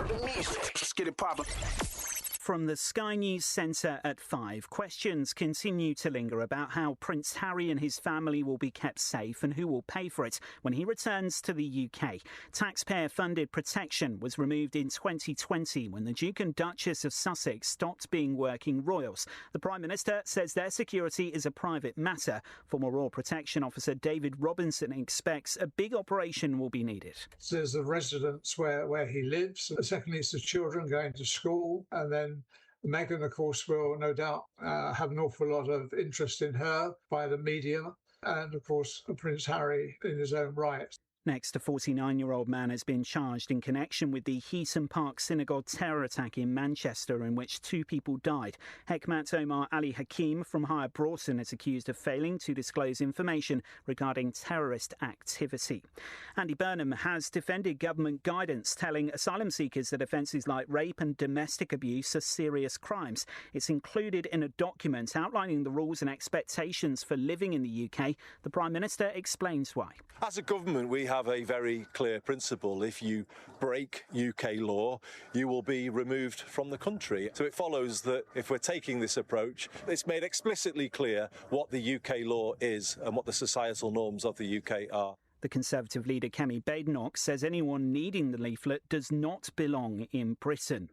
the music. Let's get it poppin'. From the Sky News Centre at 5, questions continue to linger about how Prince Harry and his family will be kept safe and who will pay for it when he returns to the UK. Taxpayer-funded protection was removed in 2020 when the Duke and Duchess of Sussex stopped being working royals. The Prime Minister says their security is a private matter. Former Royal Protection Officer David Robinson expects a big operation will be needed. So there's the residence where he lives. Secondly, it's the children going to school, and then Meghan, of course, will no doubt have an awful lot of interest in her by the media, and of course Prince Harry in his own right. Next, a 49-year-old man has been charged in connection with the Heaton Park synagogue terror attack in Manchester, in which 2 people died. Hekmat Omar Ali Hakim from Higher Broughton is accused of failing to disclose information regarding terrorist activity. Andy Burnham has defended government guidance telling asylum seekers that offences like rape and domestic abuse are serious crimes. It's included in a document outlining the rules and expectations for living in the UK. The Prime Minister explains why. As a government, we have a very clear principle. If you break UK law, you will be removed from the country. So it follows that if we're taking this approach, it's made explicitly clear what the UK law is and what the societal norms of the UK are. The Conservative leader Kemi Badenoch says anyone needing the leaflet does not belong in Britain.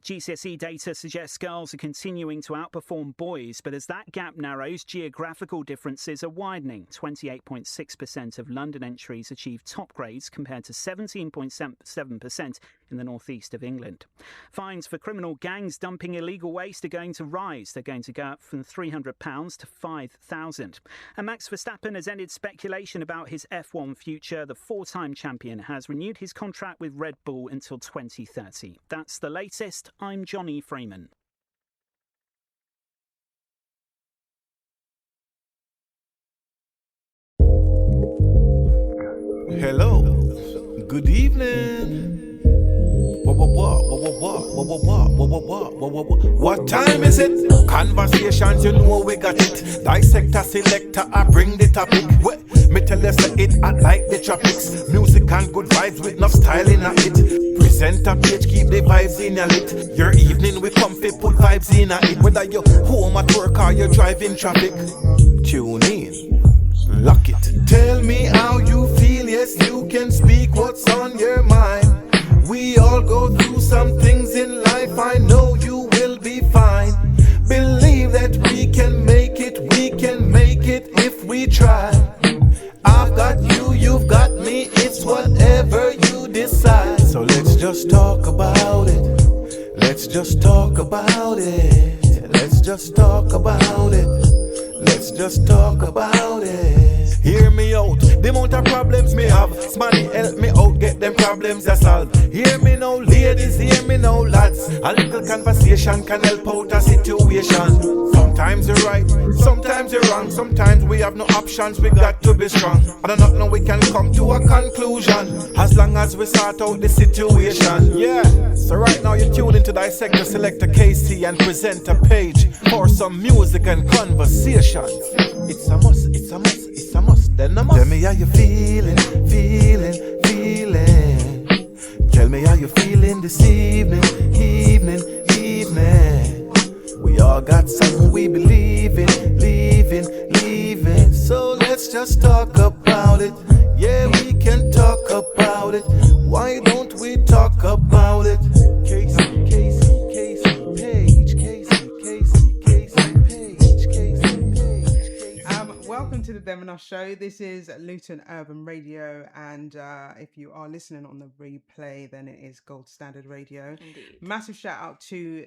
GCSE data suggests girls are continuing to outperform boys, but as that gap narrows, geographical differences are widening. 28.6% of London entries achieve top grades compared to 17.7% in the northeast of England. Fines for criminal gangs dumping illegal waste are going to rise. They're going to go up from £300 to £5,000. And Max Verstappen has ended speculation about his F1 future. The 4-time champion has renewed his contract with Red Bull until 2030. That's the latest. I'm Johnny Freeman. Hello, good evening. What time is it? Conversations, you know we got it. Dissector, selector, I bring the topic. Me tell you say it, I like the tropics. Music and good vibes with enough style in it. Present a page, keep the vibes in a lit. Your evening we comfy, put vibes in a it. Whether you're home at work or you're driving traffic, tune in, lock it. Tell me how you feel, yes you can speak what's on your mind. We all go through some things in life, I know you will be fine. Believe that we can make it if we try. I've got you, you've got me, it's whatever you decide. So let's just talk about it. Let's just talk about it. Let's just talk about it. Let's just talk about it. Hear me out, the amount of problems me have. Somebody help me out, get them problems I solve. Hear me now, ladies, hear me now, lads. A little conversation can help out a situation. Sometimes you're right, sometimes you're wrong. Sometimes we have no options, we got to be strong. I do not know we can come to a conclusion as long as we sort out the situation. Yeah, so right now you tune into Dissector, Selector Kae-C and present a page for some music and conversations. It's a must, it's a must, it's a must, then a must. Tell me how you feeling. Tell me how you feeling this evening. We all got something we believe in, leaving. So let's just talk about it. Yeah, we can talk about it. Why don't we talk about it? Kae-C Page, Kae-C Page. Welcome to the Them and Us show. This is Luton Urban Radio, and if you are listening on the replay, then it is Gold Standard Radio. Indeed. Massive shout out to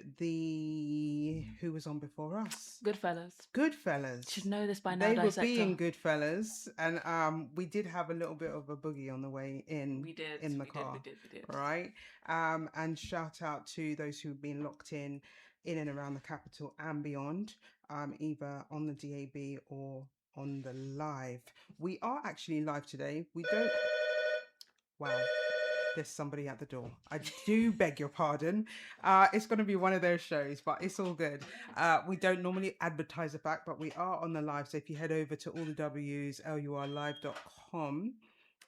who was on before us? Goodfellas. Should know this by now. They Dissector. were being Goodfellas, and we did have a little bit of a boogie on the way in. We did in the car. We did. Right. And shout out to those who've been locked in and around the capital and beyond, either on the DAB or on the live. We are actually live today. We don't. Wow. There's somebody at the door. I do beg your pardon. It's going to be one of those shows, but it's all good. We don't normally advertise the fact, but we are on the live. So if you head over to all the W's, lurlive.com,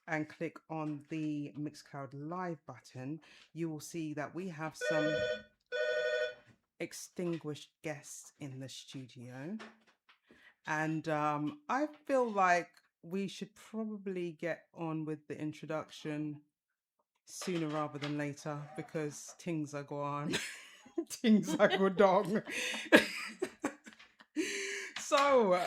and click on the Mixcloud Live button, you will see that we have some extinguished guests in the studio. And I feel like we should probably get on with the introduction sooner rather than later because things are going things are good on. So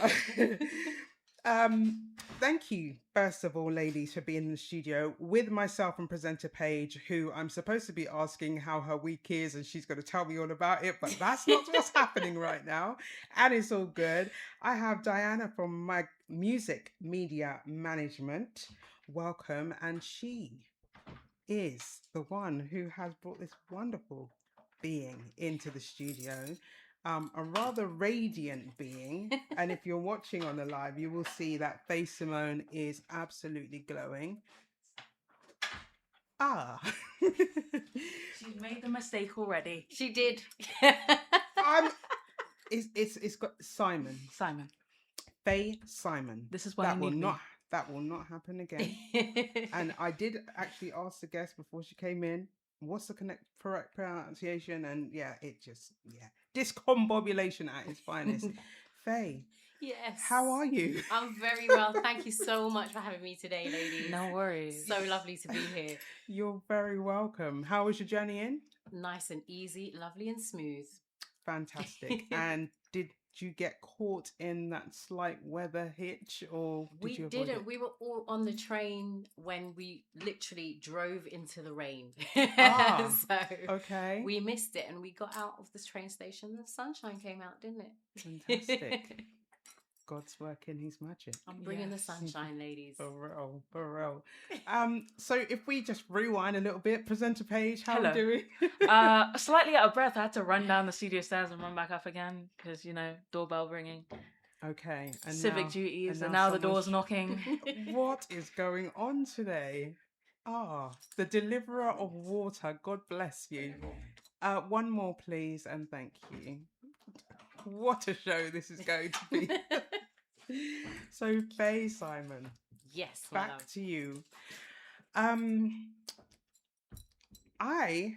thank you first of all, ladies, for being in the studio with myself and presenter Paige, who I'm supposed to be asking how her week is and she's going to tell me all about it, but that's not what's happening right now, and it's all good. I have Diana from my music media management. Welcome. And she is the one who has brought this wonderful being into the studio, a rather radiant being. And if you're watching on the live, you will see that Fae Simon is absolutely glowing. She's made the mistake already. She did. It's got Simon. Fae Simon. This is why that will not happen again. And I did actually ask the guest before she came in, what's the correct pronunciation? And discombobulation at its finest. Faye. Yes. How are you? I'm very well. Thank you so much for having me today, ladies. No worries. So lovely to be here. You're very welcome. How was your journey in? Nice and easy, lovely and smooth. Fantastic. And did you get caught in that slight weather hitch, or we didn't? We were all on the train when we literally drove into the rain. So okay, we missed it, and we got out of the train station. The sunshine came out, didn't it? Fantastic. God's working his magic. I'm bringing the sunshine, ladies. For real. So if we just rewind a little bit, presenter Paige, how are we doing? Slightly out of breath. I had to run down the studio stairs and run back up again because, doorbell ringing. Okay. And civic duties, and now the door's knocking. What is going on today? The deliverer of water. God bless you. One more, please, and thank you. What a show this is going to be. So, Fae Simon. Yes. Back to you. I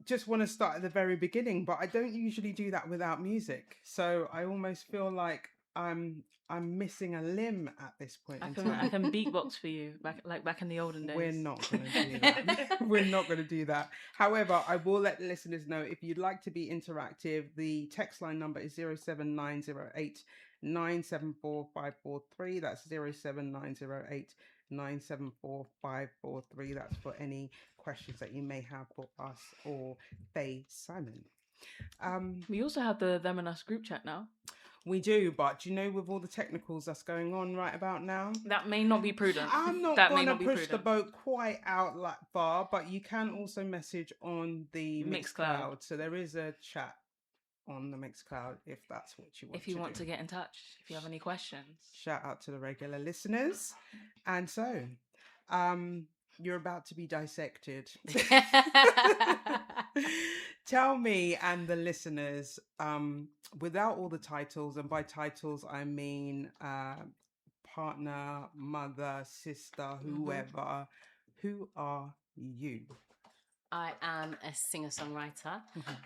just want to start at the very beginning, but I don't usually do that without music. So I almost feel like I'm missing a limb at this point. I can beatbox for you, back in the olden days. We're not going to do that. We're not going to do that. However, I will let the listeners know if you'd like to be interactive. The text line number is 07908 974 543. That's 07908 974 543. That's for any questions that you may have for us or Fae Simon. We also have the Them and Us group chat now. We do, but with all the technicals that's going on right about now, that may not be prudent. I'm not going to push the boat quite out that far, but you can also message on the Mixcloud. So there is a chat on the Mixcloud if that's what you want. If you want to get in touch, if you have any questions. Shout out to the regular listeners. And so, you're about to be dissected. Tell me and the listeners, without all the titles, and by titles I mean partner, mother, sister, whoever, who are you? I am a singer-songwriter.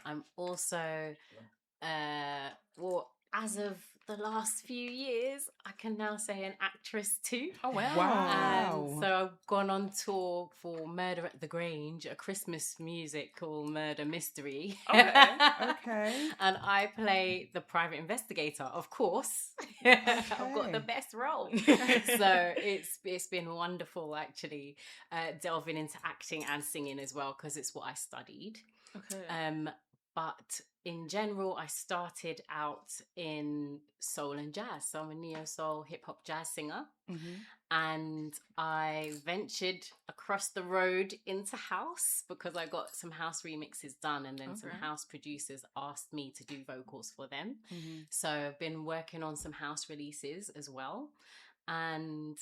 I'm also, as of the last few years, I can now say an actress too. Oh, wow. Wow. So I've gone on tour for Murder at the Grange, a Christmas musical murder mystery. Okay. And I play the private investigator, of course. I've got the best role. So it's been wonderful, actually, delving into acting and singing as well, because it's what I studied. Okay. But in general, I started out in soul and jazz. So I'm a neo-soul hip-hop jazz singer. And I ventured across the road into house because I got some house remixes done, and then some house producers asked me to do vocals for them. So I've been working on some house releases as well. And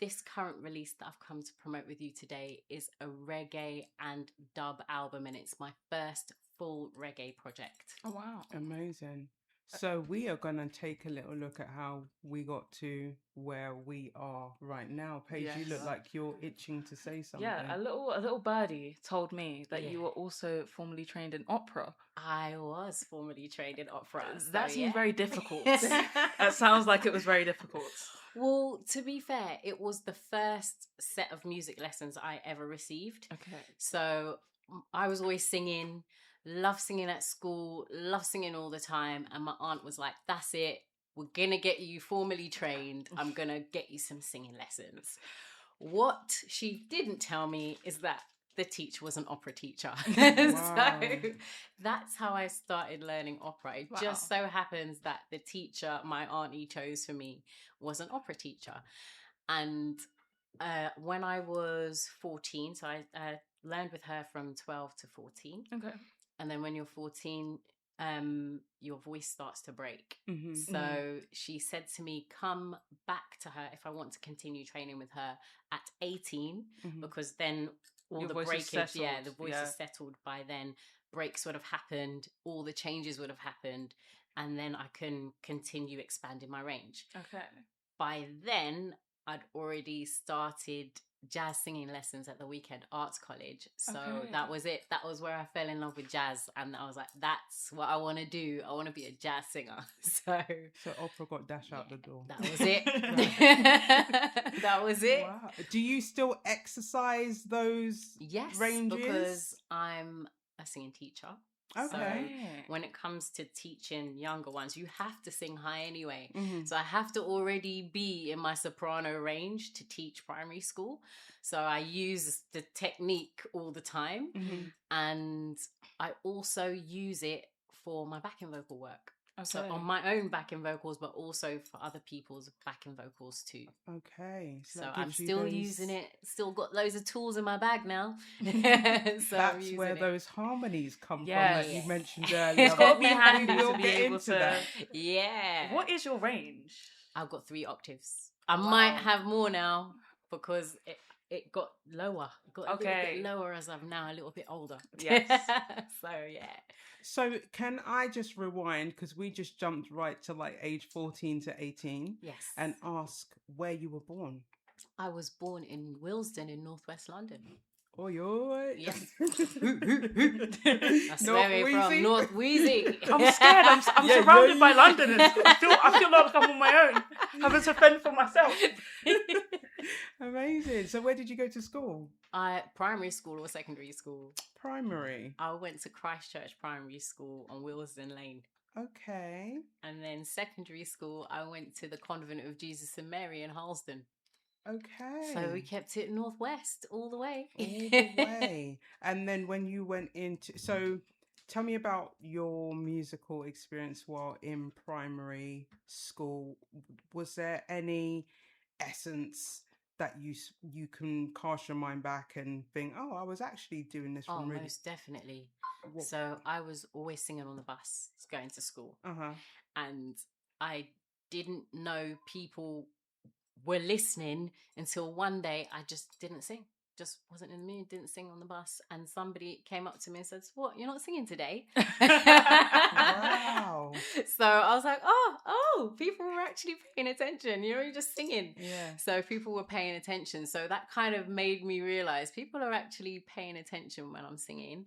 this current release that I've come to promote with you today is a reggae and dub album, and it's my first full reggae project. Oh, wow. Amazing. So we are going to take a little look at how we got to where we are right now. Paige, you look Yes. like you're itching to say something. Yeah, a little birdie told me that Yeah. you were also formerly trained in opera. I was formerly trained in opera. That so seems yeah. very difficult. That sounds like it was very difficult. Well, to be fair, it was the first set of music lessons I ever received. Okay. So I was always singing, love singing at school, love singing all the time. And my aunt was like, that's it. We're going to get you formally trained. I'm going to get you some singing lessons. What she didn't tell me is that the teacher was an opera teacher. Wow. So that's how I started learning opera. It just so happens that the teacher my auntie chose for me was an opera teacher. And when I was 14, so I learned with her from 12 to 14. Okay. And then when you're 14, your voice starts to break. Mm-hmm. So she said to me, come back to her if I want to continue training with her at 18, because then all Your the voice is breakage, settled, the voice is settled by then. Breaks would have happened, all the changes would have happened, and then I can continue expanding my range. Okay. By then, I'd already started jazz singing lessons at the Weekend Arts College. So that was it. That was where I fell in love with jazz. And I was like, that's what I want to do. I want to be a jazz singer. So opera got dashed out the door. that was it. That was it. Wow. Do you still exercise those ranges? Because I'm a singing teacher. Okay. So when it comes to teaching younger ones, you have to sing high anyway. So I have to already be in my soprano range to teach primary school. So I use the technique all the time. And I also use it for my backing vocal work. Okay. So on my own backing vocals, but also for other people's backing vocals too. Okay. So I'm still using it. Still got loads of tools in my bag now. So that's where those harmonies come from that you mentioned earlier. It's got to be handy to be get able into to. that. Yeah. What is your range? I've got 3 octaves. I might have more now because it got lower. It got a little bit lower as I'm now a little bit older. Yes. So yeah. So can I just rewind, because we just jumped right to like age 14 to 18. Yes. And ask where you were born. I was born in Willesden in northwest London. Oi, oi. Yes. That's where we're from, North Wheezy. I'm scared. I'm surrounded by Londoners. I feel like I'm on my own, having to fend for myself. Amazing. So where did you go to school? Primary school or secondary school? Primary. I went to Christchurch Primary School on Willesden Lane. Okay. And then secondary school, I went to the Convent of Jesus and Mary in Harlesden. Okay. So we kept it northwest all the way. All the way. And then when you went into... So tell me about your musical experience while in primary school. Was there any essence that you can cast your mind back and think, oh, I was actually doing this from really... most definitely. So I was always singing on the bus going to school. And I didn't know people were listening until one day I just didn't sing. Just wasn't in the mood, didn't sing on the bus. And somebody came up to me and said, what, you're not singing today? Wow. So I was like, oh, people were actually paying attention. You're just singing. Yeah. So people were paying attention. So that kind of made me realize people are actually paying attention when I'm singing.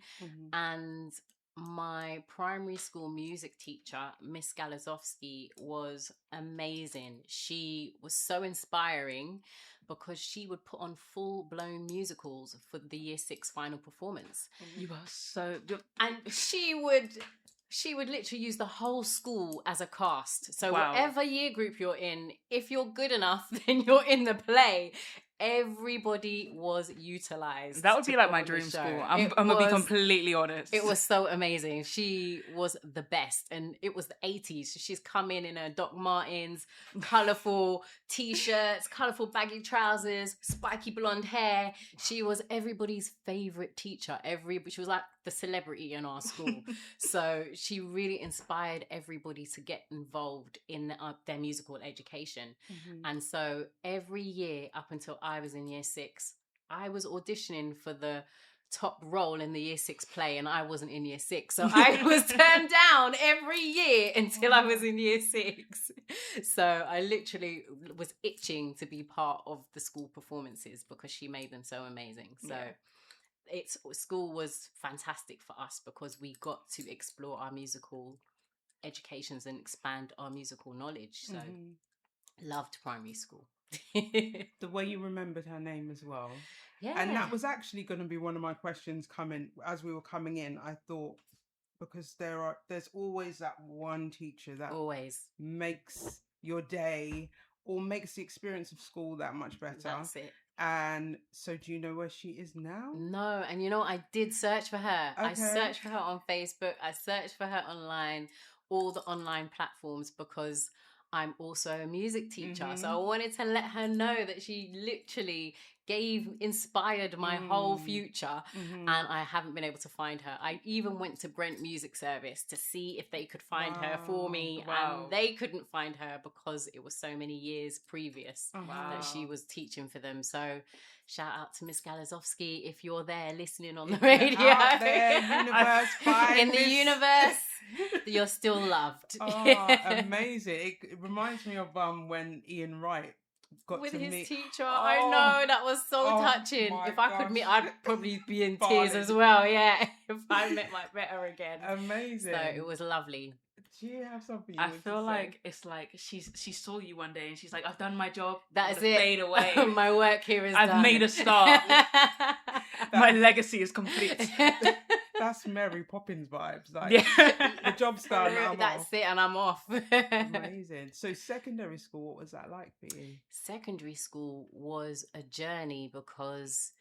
And my primary school music teacher, Miss Galazowski, was amazing. She was so inspiring because she would put on full-blown musicals for the year 6 final performance. You are so... And she would literally use the whole school as a cast. So whatever year group you're in, if you're good enough, then you're in the play. Everybody was utilized. That would be like my dream school. I'm going to be completely honest. It was so amazing. She was the best. And it was the 80s. So she's come in her Doc Martens, colourful t-shirts, colourful baggy trousers, spiky blonde hair. She was everybody's favourite teacher. She was like the celebrity in our school. So she really inspired everybody to get involved in their musical education. And so every year up until I was in year 6, I was auditioning for the top role in the year 6 play, and I wasn't in year 6, so I was turned down every year until I was in year 6. So I literally was itching to be part of the school performances because she made them so amazing. So school was fantastic for us because we got to explore our musical educations and expand our musical knowledge. So loved primary school. The way you remembered her name as well. Yeah. And that was actually going to be one of my questions coming as we were coming in. I thought, because there's always that one teacher that always makes your day or makes the experience of school that much better. That's it. And so do you know where she is now? No, and I did search for her. Okay. I searched for her on Facebook. I searched for her online, all the online platforms, because I'm also a music teacher. So I wanted to let her know that she literally inspired my whole future, and I haven't been able to find her. I even went to Brent Music Service to see if they could find her for me, and they couldn't find her because it was so many years previous that she was teaching for them. So shout out to Miss Galazowski if you're there listening on the radio. Out there, universe, in the universe, you're still loved. Oh, amazing. It reminds me of when Ian Wright got with to his meet teacher. I know, that was so touching. If I could meet, I'd probably be in tears as well. Yeah, if I met her again. Amazing. So it was lovely. Do you have something? I feel like it's like she saw you one day and she's like, I've done my job. That's it. Fade away. My work here is I've done. made a start. My legacy is complete. That's Mary Poppins vibes. Like, yeah. The job's done. That's it, and I'm off. Amazing. So secondary school, what was that like for you? Secondary school was a journey because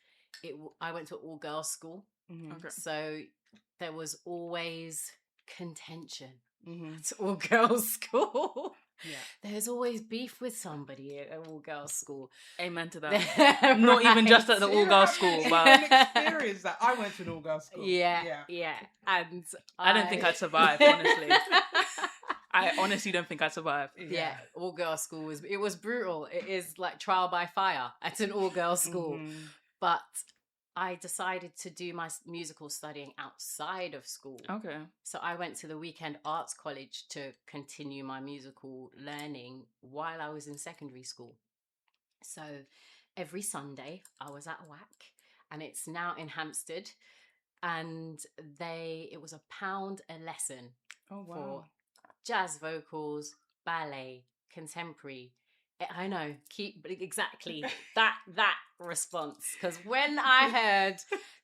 I went to all girls school. Okay. So there was always contention. It's all girls school. Yeah. There's always beef with somebody at all girls school. Amen to that. Not even just at the all girls school, but experience that. I went to an all girls school. Yeah. And I don't think I'd survive, honestly. I honestly don't think I'd survive. Yeah, all girls school was brutal. It is like trial by fire at an all girls school. But I decided to do my musical studying outside of school. Okay. So I went to the weekend arts college to continue my musical learning while I was in secondary school. So every Sunday I was at WAC, and it's now in Hampstead, and it was £1 a lesson for jazz vocals, ballet, contemporary. I know, exactly that response. Because when I heard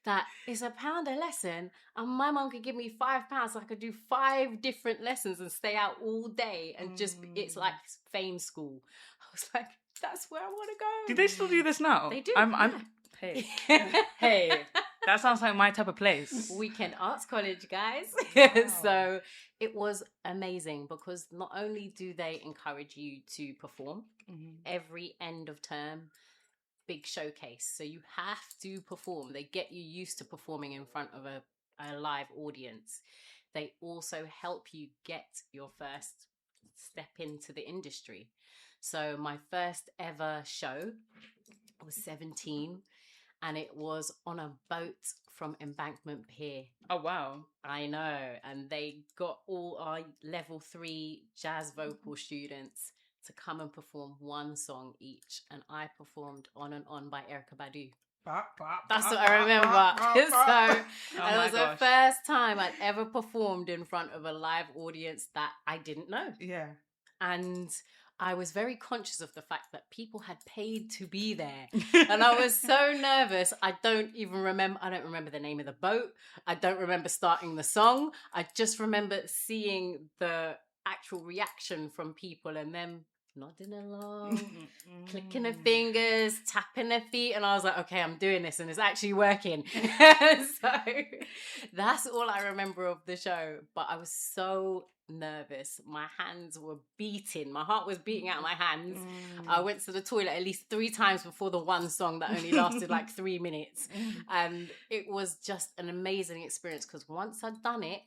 that it's £1 a lesson and my mum could give me £5 so I could do 5 different lessons and stay out all day and it's like fame school. I was like, that's where I want to go. Do they still do this now? They do. Hey. Hey. That sounds like my type of place. Weekend Arts College, guys. Wow. So it was amazing because not only do they encourage you to perform every end of term, big showcase. So you have to perform. They get you used to performing in front of a live audience. They also help you get your first step into the industry. So my first ever show was 17. And it was on a boat from Embankment Pier. Oh, wow. I know. And they got all our level 3 jazz vocal students to come and perform one song each. And I performed On and On by Erykah Badu. That's what I remember. So it was the first time I'd ever performed in front of a live audience that I didn't know. Yeah. And I was very conscious of the fact that people had paid to be there. And I was so nervous. I don't remember the name of the boat. I don't remember starting the song. I just remember seeing the actual reaction from people and them nodding along, clicking their fingers, tapping their feet. And I was like, okay, I'm doing this and it's actually working. So that's all I remember of the show. But I was so nervous. My hands were beating. My heart was beating out of my hands. I went to the toilet at least 3 times before the one song that only lasted like 3 minutes. And it was just an amazing experience because once I'd done it,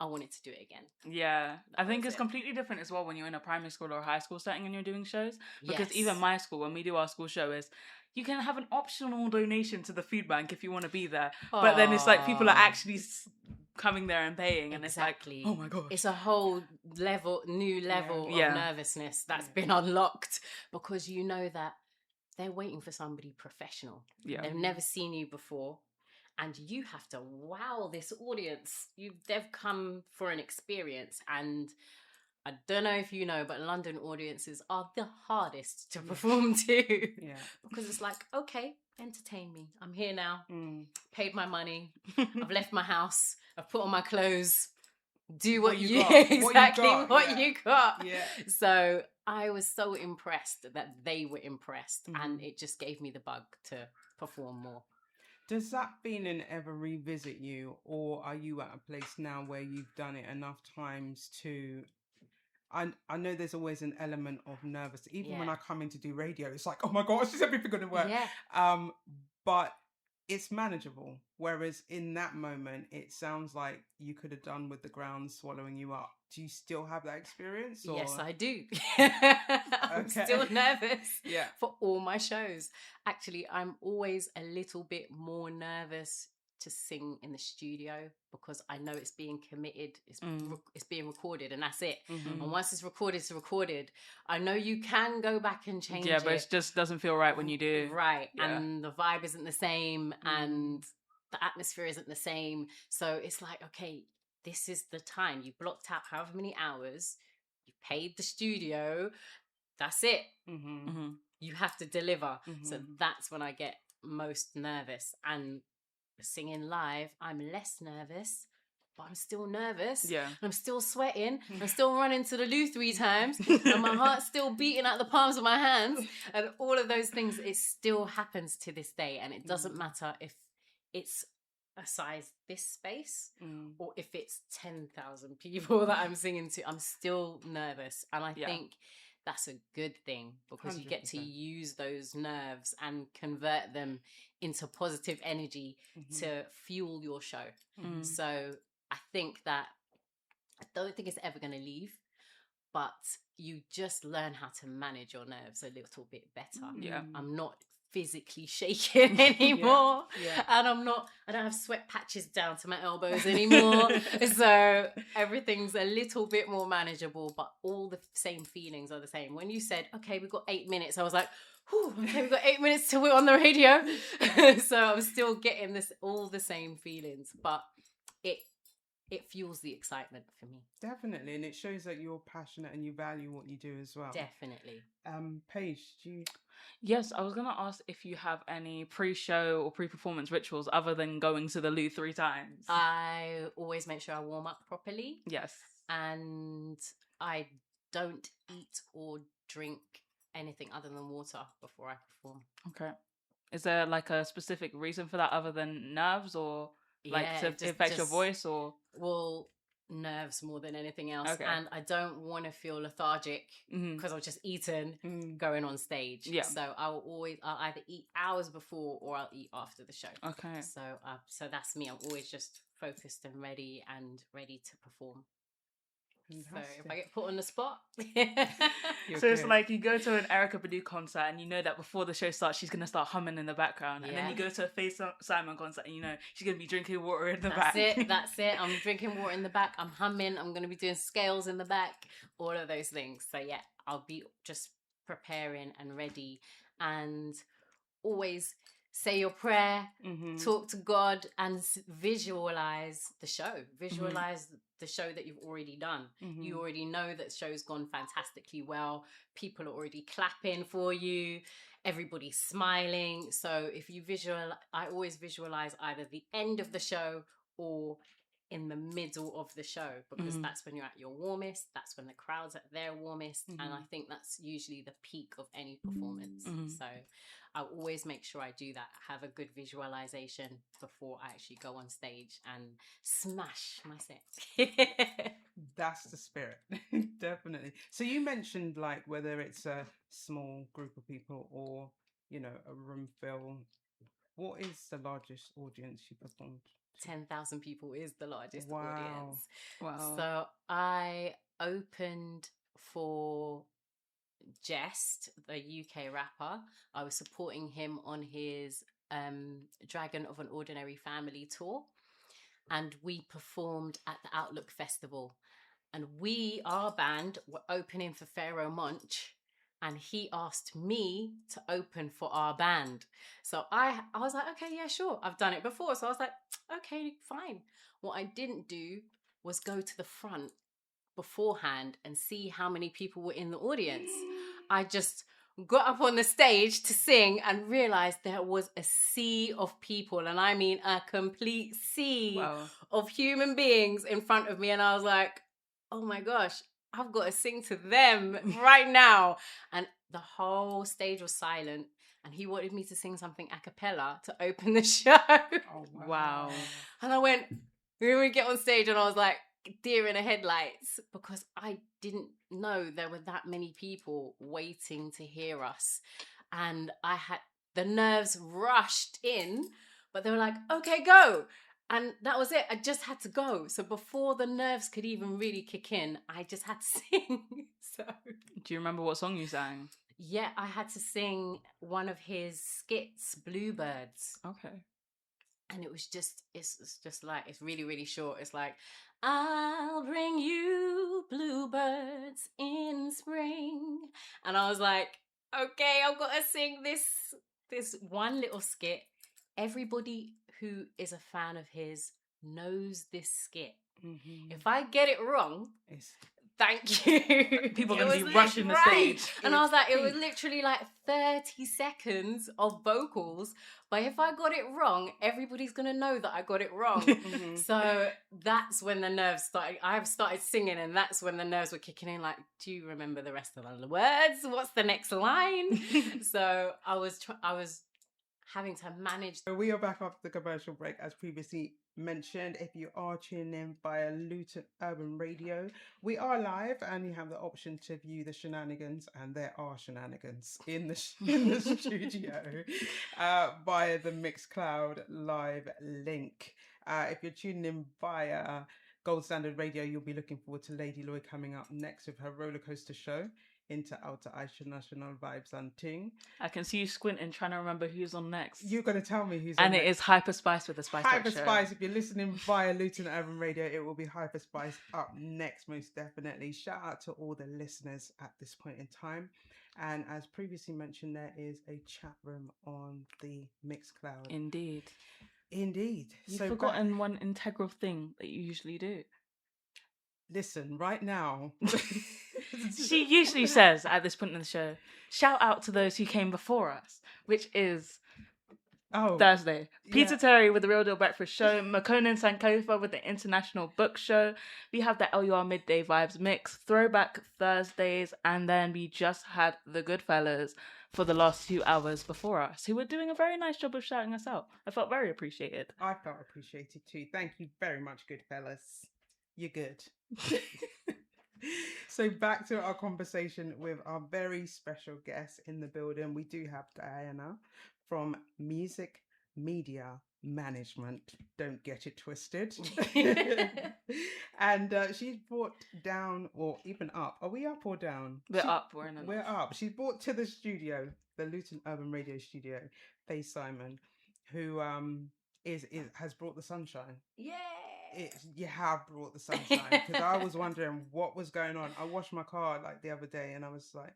I wanted to do it again. Yeah. I think it's completely different as well when you're in a primary school or high school setting and you're doing shows. Because Yes. even my school, when we do our school show, is you can have an optional donation to the food bank if you want to be there. But then it's like people are actually coming there and paying, and Exactly. it's like, oh my gosh. It's a whole new level of nervousness that's been unlocked, because you know that they're waiting for somebody professional. Yeah. They've never seen you before, and you have to wow this audience. They've come for an experience, and I don't know if you know, but London audiences are the hardest to perform to. Yeah. Because it's like, okay, entertain me. I'm here now. Paid my money. I've left my house. I've put on my clothes. Do what you got. Exactly what you got. Yeah. So I was so impressed that they were impressed, and it just gave me the bug to perform more. Does that feeling ever revisit you, or are you at a place now where you've done it enough times to... I know there's always an element of nervous. Even when I come in to do radio, it's like, oh my gosh, is everything going to work? Yeah. But it's manageable. Whereas in that moment, it sounds like you could have done with the ground swallowing you up. Do you still have that experience? Or? Yes, I do. I'm still nervous for all my shows. Actually, I'm always a little bit more nervous to sing in the studio, because I know it's being committed, it's being recorded, and that's it. And once it's recorded. I know you can go back and change it. But it just doesn't feel right when you do. Right. Yeah. And the vibe isn't the same, and the atmosphere isn't the same. So it's like, okay, this is the time. You blocked out however many hours, you paid the studio, that's it. You have to deliver. So that's when I get most nervous. And singing live, I'm less nervous, but I'm still nervous. Yeah. I'm still sweating. I'm still running to the loo 3 times, and my heart's still beating at the palms of my hands, and all of those things. It still happens to this day, and it doesn't matter if it's a size this space or if it's 10,000 people that I'm singing to. I'm still nervous, and I think that's a good thing, because 100%. You get to use those nerves and convert them into positive energy to fuel your show. So I think that, I don't think it's ever going to leave, but you just learn how to manage your nerves a little bit better. Yeah. I'm not physically shaking anymore, and I don't have sweat patches down to my elbows anymore. So everything's a little bit more manageable, but all the same feelings are the same. When you said, okay, we've got 8 minutes, I was like, whew, okay, we've got 8 minutes till we're on the radio. So I'm still getting all the same feelings, but it fuels the excitement for me. Definitely, and it shows that you're passionate and you value what you do as well. Definitely. Paige, do you... Yes, I was going to ask if you have any pre-show or pre-performance rituals other than going to the loo 3 times. I always make sure I warm up properly. Yes. And I don't eat or drink anything other than water before I perform. Okay. Is there like a specific reason for that other than nerves, or like to affect your voice, or? Well, nerves more than anything else. Okay. And I don't want to feel lethargic because I've just eaten going on stage. Yeah. So I'll either eat hours before or I'll eat after the show. Okay. So that's me. I'm always just focused and ready to perform. Fantastic. So if I get put on the spot. So it's like you go to an Erykah Badu concert and you know that before the show starts she's going to start humming in the background, and then you go to a Fae Simon concert and you know she's going to be drinking water in the back. That's it. I'm drinking water in the back, I'm humming, I'm going to be doing scales in the back, all of those things. So yeah, I'll be just preparing and ready, and always say your prayer, talk to God, and visualize the show. Visualize the show that you've already done. You already know that the show's gone fantastically well. People are already clapping for you. Everybody's smiling. So if you I always visualize either the end of the show or in the middle of the show, because that's when you're at your warmest. That's when the crowd's at their warmest. And I think that's usually the peak of any performance. So I always make sure I do that. Have a good visualization before I actually go on stage and smash my set. That's the spirit. Definitely. So you mentioned like whether it's a small group of people or, you know, a room full. What is the largest audience you performed? 10,000 people is the largest audience. Wow. So I opened for Jest, the UK rapper. I was supporting him on his Dragon of an Ordinary Family tour. And we performed at the Outlook Festival. And our band, were opening for Pharaoh Monch. And he asked me to open for our band. So I was like, okay, yeah, sure. I've done it before. So I was like, okay, fine. What I didn't do was go to the front beforehand and see how many people were in the audience. I just got up on the stage to sing and realized there was a sea of people. And I mean a complete sea of human beings in front of me. And I was like, oh my gosh, I've got to sing to them right now. And the whole stage was silent. And he wanted me to sing something a cappella to open the show. Oh, Wow. And I went, when we get on stage, and I was like, deer in the headlights, because I didn't know there were that many people waiting to hear us. And the nerves rushed in, but they were like, okay, go. And that was it. I just had to go. So before the nerves could even really kick in, I just had to sing. So, do you remember what song you sang? Yeah, I had to sing one of his skits, Bluebirds. Okay. And it was just, it's just like, it's really, really short. It's like, I'll bring you bluebirds in spring. And I was like, okay, I've got to sing this one little skit. Everybody who is a fan of his knows this skit. Mm-hmm. If I get it wrong, thank you. People are going to be rushing the stage. And I was like, it was literally like 30 seconds of vocals. But if I got it wrong, everybody's going to know that I got it wrong. Mm-hmm. So that's when the nerves started. I started singing, and that's when the nerves were kicking in. Like, do you remember the rest of the words? What's the next line? So I was having to manage. We are back after the commercial break, as previously mentioned. If you are tuning in via Luton Urban Radio, we are live, and you have the option to view the shenanigans, and there are shenanigans in the studio via the Mixcloud live link. If you're tuning in via Gold Standard Radio, you'll be looking forward to Lady Lloyd coming up next with her roller coaster show into Outer Aisha National Vibes and Ting. I can see you squinting, trying to remember who's on next. You're going to tell me who's on next. And it is Hyper Spice with the Spice Hyper Show. Spice. If you're listening via Luton Urban Radio, it will be Hyper Spice up next, most definitely. Shout out to all the listeners at this point in time. And as previously mentioned, there is a chat room on the Mixcloud. Indeed. You've forgotten one integral thing that you usually do. Listen, right now. She usually says at this point in the show, shout out to those who came before us, which is Thursday. Peter Terry with the Real Deal Breakfast Show, Makonnen Sankofa with the International Book Show. We have the LUR Midday Vibes Mix, Throwback Thursdays, and then we just had the Goodfellas for the last 2 hours before us, who were doing a very nice job of shouting us out. I felt very appreciated. I felt appreciated too. Thank you very much, Goodfellas. You're good. So back to our conversation with our very special guest in the building. We do have Diana from Music Media Management. Don't get it twisted. And she's brought down, or even up. Are we up or down? We're up. We're up. She's brought to the studio, the Luton Urban Radio studio, Fae Simon, who has brought the sunshine. Yeah. You have brought the sunshine, because I was wondering what was going on. I washed my car like the other day, and I was like,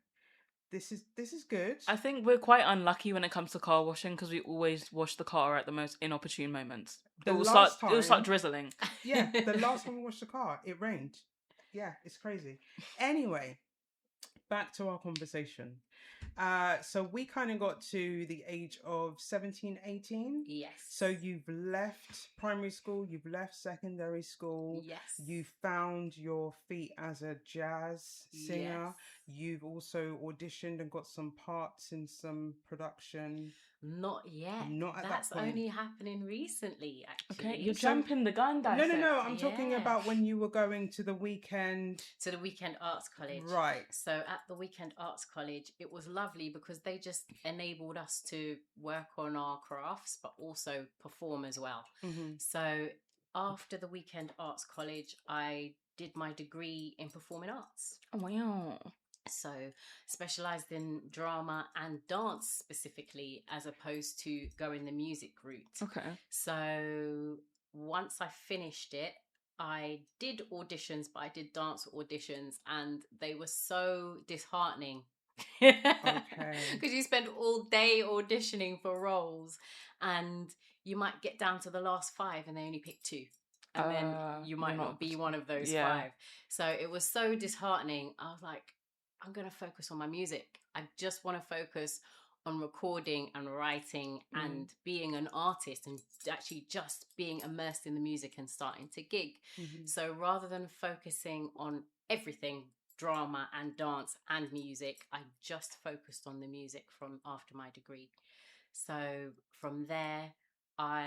this is good. I think we're quite unlucky when it comes to car washing, because we always wash the car at the most inopportune moments. It will start drizzling. Yeah, the last time we washed the car, it rained. Yeah, it's crazy. Anyway, back to our conversation. So we kind of got to the age of 17, 18. Yes. So you've left primary school, you've left secondary school. Yes. You found your feet as a jazz singer. Yes. You've also auditioned and got some parts in some production. Not yet. Not at That's that point. only happening recently, actually. Okay, you're jumping the gun, Dissector. No. I'm talking about when you were going to the weekend. To the Weekend Arts College. Right. So at the Weekend Arts College, it was lovely because they just enabled us to work on our crafts, but also perform as well. Mm-hmm. So after the Weekend Arts College, I did my degree in performing arts. Oh, wow. So specialized in drama and dance specifically, as opposed to going the music route. Okay. So once I finished it, I did auditions, but I did dance auditions, and they were so disheartening. Okay. Because you spend all day auditioning for roles, and you might get down to the last 5 and they only pick 2. And then you might not be one of those 5. So it was so disheartening. I was like, I'm going to focus on my music. I just want to focus on recording and writing and being an artist, and actually just being immersed in the music and starting to gig. So rather than focusing on everything, drama and dance and music, I just focused on the music from after my degree. So from there, after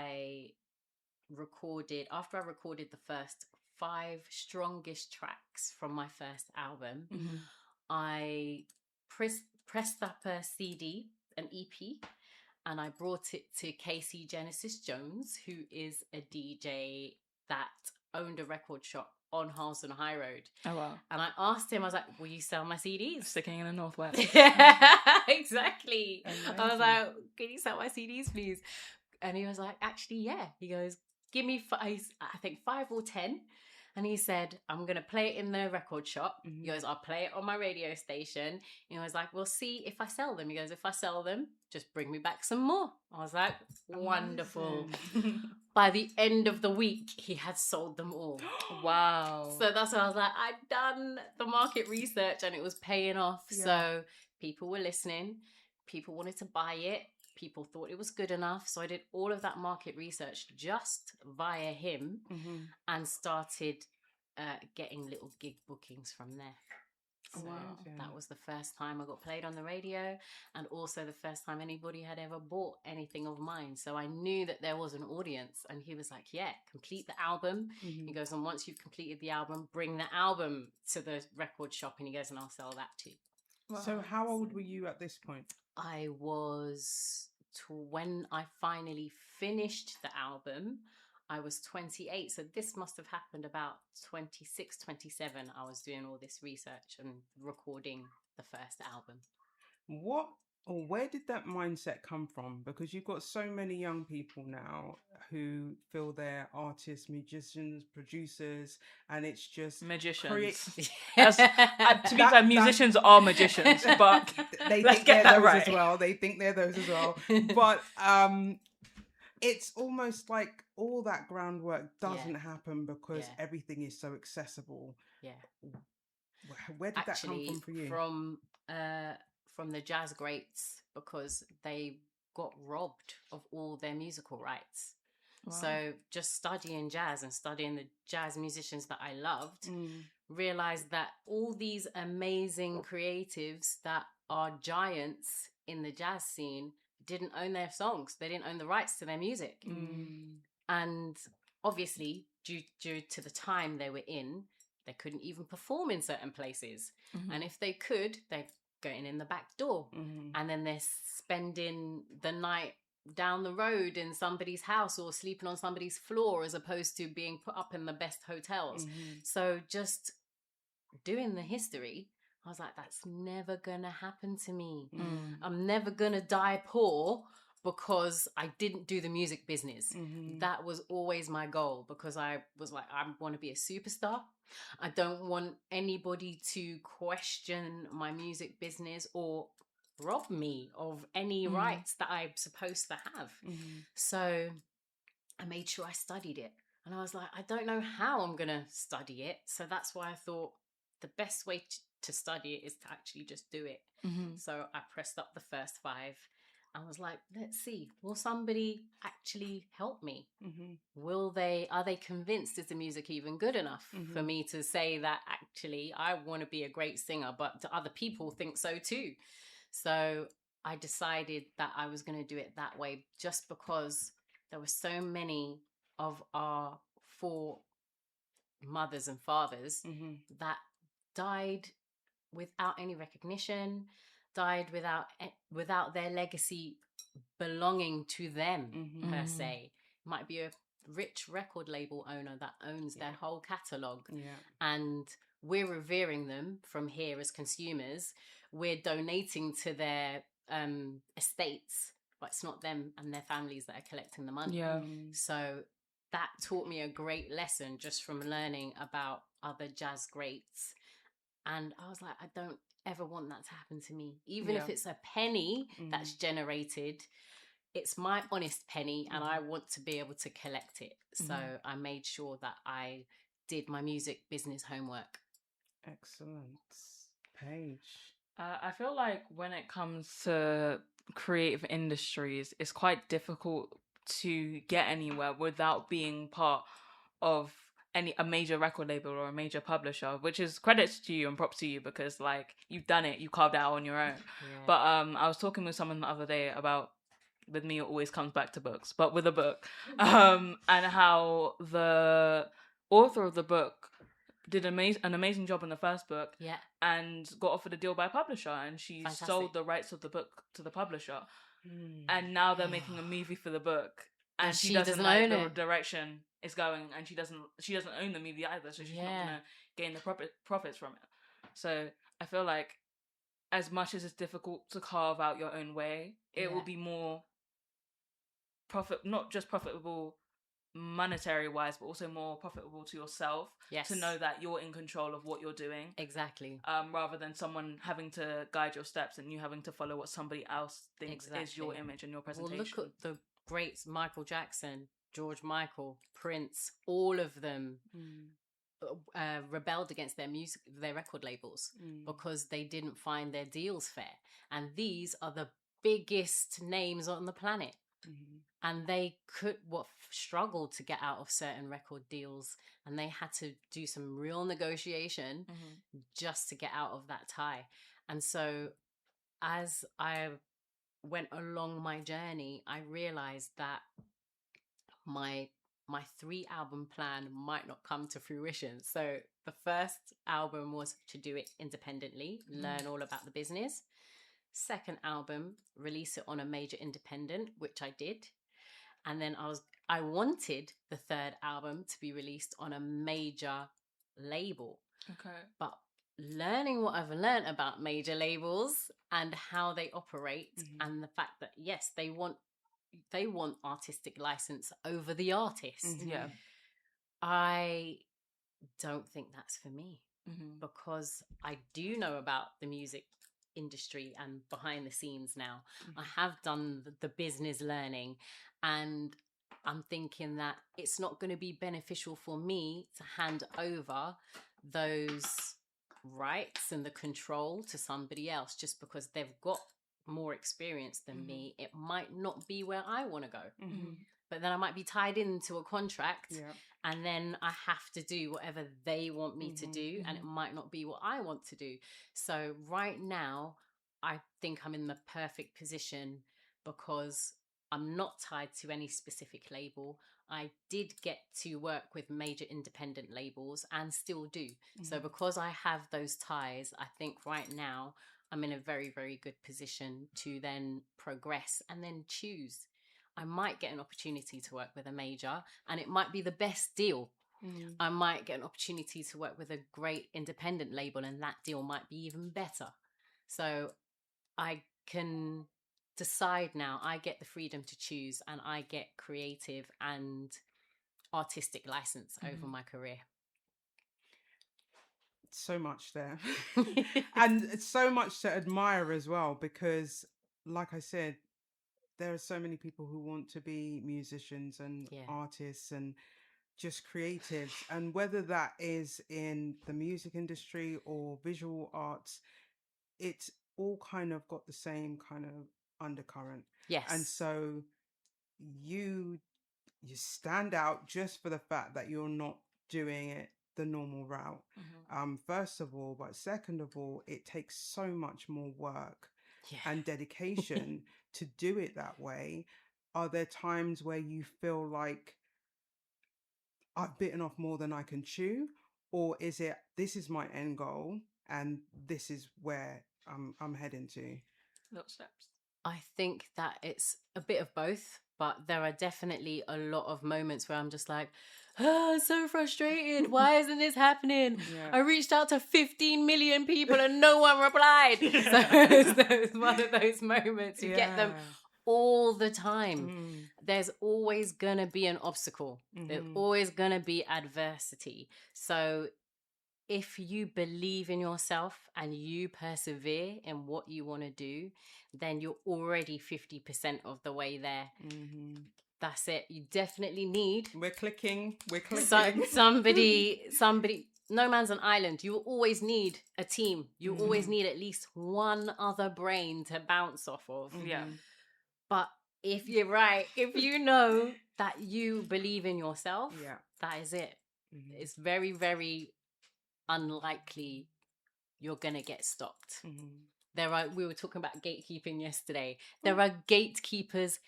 I recorded the first 5 strongest tracks from my first album, I pressed up a CD, an EP, and I brought it to Kae-C Genesis Jones, who is a DJ that owned a record shop on Harlesden High Road. Oh, wow. And I asked him, I was like, will you sell my CDs? Sticking in the Northwest. Exactly. Amazing. I was like, can you sell my CDs, please? And he was like, actually, yeah. He goes, give me 5 or 10. And he said, I'm going to play it in the record shop. He goes, I'll play it on my radio station. He was like, we'll see if I sell them. He goes, if I sell them, just bring me back some more. I was like, wonderful. By the end of the week, he had sold them all. Wow. So that's when I was like, I'd done the market research and it was paying off. Yeah. So people were listening. People wanted to buy it. People thought it was good enough. So I did all of that market research just via him and started getting little gig bookings from there. So that was the first time I got played on the radio, and also the first time anybody had ever bought anything of mine. So I knew that there was an audience, and he was like, yeah, complete the album. He goes, and once you've completed the album, bring the album to the record shop. And he goes, and I'll sell that too. Wow. So how old were you at this point? I was, when I finally finished the album, I was 28. So this must have happened about 26, 27. I was doing all this research and recording the first album. Where did that mindset come from? Because you've got so many young people now who feel they're artists, musicians, producers, and it's just magicians. To be fair, musicians are magicians, but they think they're those right as well. They think they're those as well. But it's almost like all that groundwork doesn't happen because everything is so accessible. Yeah. Where did that come from for you? From the jazz greats, because they got robbed of all their musical rights. Wow. So just studying jazz and studying the jazz musicians that I loved, realized that all these amazing creatives that are giants in the jazz scene didn't own their songs. They didn't own the rights to their music. And obviously, due to the time they were in, they couldn't even perform in certain places. And if they could, they'd going in the back door, and then they're spending the night down the road in somebody's house or sleeping on somebody's floor, as opposed to being put up in the best hotels. So just doing the history, I was like, that's never gonna happen to me. I'm never gonna die poor because I didn't do the music business. That was always my goal, because I was like, I want to be a superstar. I don't want anybody to question my music business or rob me of any rights that I'm supposed to have. So I made sure I studied it. And I was like, I don't know how I'm going to study it. So that's why I thought the best way to study it is to actually just do it. So I pressed up the first 5. I was like, let's see, will somebody actually help me? Are they convinced, is the music even good enough for me to say that actually I want to be a great singer, but other people think so too? So I decided that I was going to do it that way, just because there were so many of our 4 mothers and fathers that died without any recognition, died without their legacy belonging to them per se. It might be rich record label owner that owns their whole catalogue. Yeah. And we're revering them from here as consumers. We're donating to their estates, but it's not them and their families that are collecting the money. Yeah. So that taught me a great lesson just from learning about other jazz greats. And I was like, I don't ever want that to happen to me. Even if it's a penny that's generated, it's my honest penny and I want to be able to collect it. So I made sure that I did my music business homework. Excellent. Paige. I feel like when it comes to creative industries, it's quite difficult to get anywhere without being part of a major record label or a major publisher, which is credits to you and props to you because like you've done it, you carved it out on your own. But I was talking with someone the other day about, with me it always comes back to books, but with a book, and how the author of the book did an amazing job in the first book, and got offered a deal by a publisher, and she sold the rights of the book to the publisher, and now they're making a movie for the book, and she doesn't like the direction it's going, and she doesn't own the movie either, so she's not gonna gain the profits from it. So I feel like as much as it's difficult to carve out your own way, it will be more not just profitable monetary wise, but also more profitable to yourself to know that you're in control of what you're doing. Exactly. Rather than someone having to guide your steps and you having to follow what somebody else thinks is your image and your presentation. Well, look at the greats: Michael Jackson, George Michael, Prince. All of them rebelled against their record labels because they didn't find their deals fair. And these are the biggest names on the planet. And they struggled to get out of certain record deals, and they had to do some real negotiation just to get out of that tie. And so as I went along my journey, I realized that my 3-album plan might not come to fruition. So the first album was to do it independently, learn all about the business. Second album, release it on a major independent, which I did. And then I wanted the third album to be released on a major label. Okay. But learning what I've learned about major labels and how they operate, and the fact that yes, they want artistic license over the artist. Yeah. I don't think that's for me, because I do know about the music industry and behind the scenes now. I have done the business learning, and I'm thinking that it's not going to be beneficial for me to hand over those rights and the control to somebody else just because they've got more experience than me. It might not be where I want to go. But then I might be tied into a contract, and then I have to do whatever they want me to do, and it might not be what I want to do. So right now, I think I'm in the perfect position because I'm not tied to any specific label. I did get to work with major independent labels and still do. So because I have those ties, I think right now I'm in a very, very good position to then progress and then choose. I might get an opportunity to work with a major and it might be the best deal. I might get an opportunity to work with a great independent label and that deal might be even better. So I can decide now. I get the freedom to choose, and I get creative and artistic license over my career. So much there. And so much to admire as well, because like I said, there are so many people who want to be musicians and artists and just creatives, and whether that is in the music industry or visual arts, it's all kind of got the same kind of undercurrent. Yes. And so you stand out just for the fact that you're not doing it the normal route. First of all, but second of all, it takes so much more work and dedication to do it that way. Are there times where you feel like I've bitten off more than I can chew? Or is it, this is my end goal and this is where I'm heading to? Little steps. I think that it's a bit of both, but there are definitely a lot of moments where I'm just like, oh, I'm so frustrated. Why isn't this happening? Yeah. I reached out to 15 million people and no one replied. So it's one of those moments. You get them all the time. There's always going to be an obstacle. There's always going to be adversity. So if you believe in yourself and you persevere in what you want to do, then you're already 50% of the way there. That's it. You definitely need... We're clicking. Somebody... No man's an island. You will always need a team. You always need at least one other brain to bounce off of. Yeah. But if you're right, if you know that you believe in yourself, that is it. It's very, very unlikely you're gonna get stopped. We were talking about gatekeeping yesterday. There are gatekeepers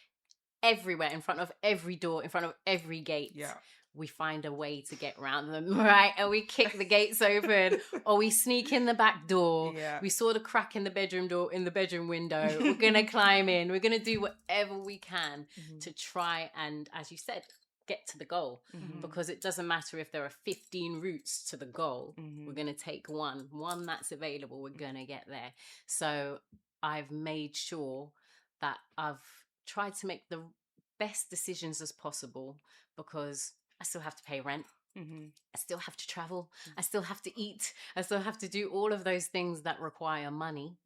everywhere, in front of every door, in front of every gate. We find a way to get around them, right? And we kick the gates open, or we sneak in the back door. We saw the crack in the bedroom door, in the bedroom window. We're gonna climb in. We're gonna do whatever we can to try and, as you said, get to the goal. Because it doesn't matter if there are 15 routes to the goal. We're gonna take one that's available. We're gonna get there. So I've made sure that I've tried to make the best decisions as possible, because I still have to pay rent. I still have to travel. I still have to eat. I still have to do all of those things that require money.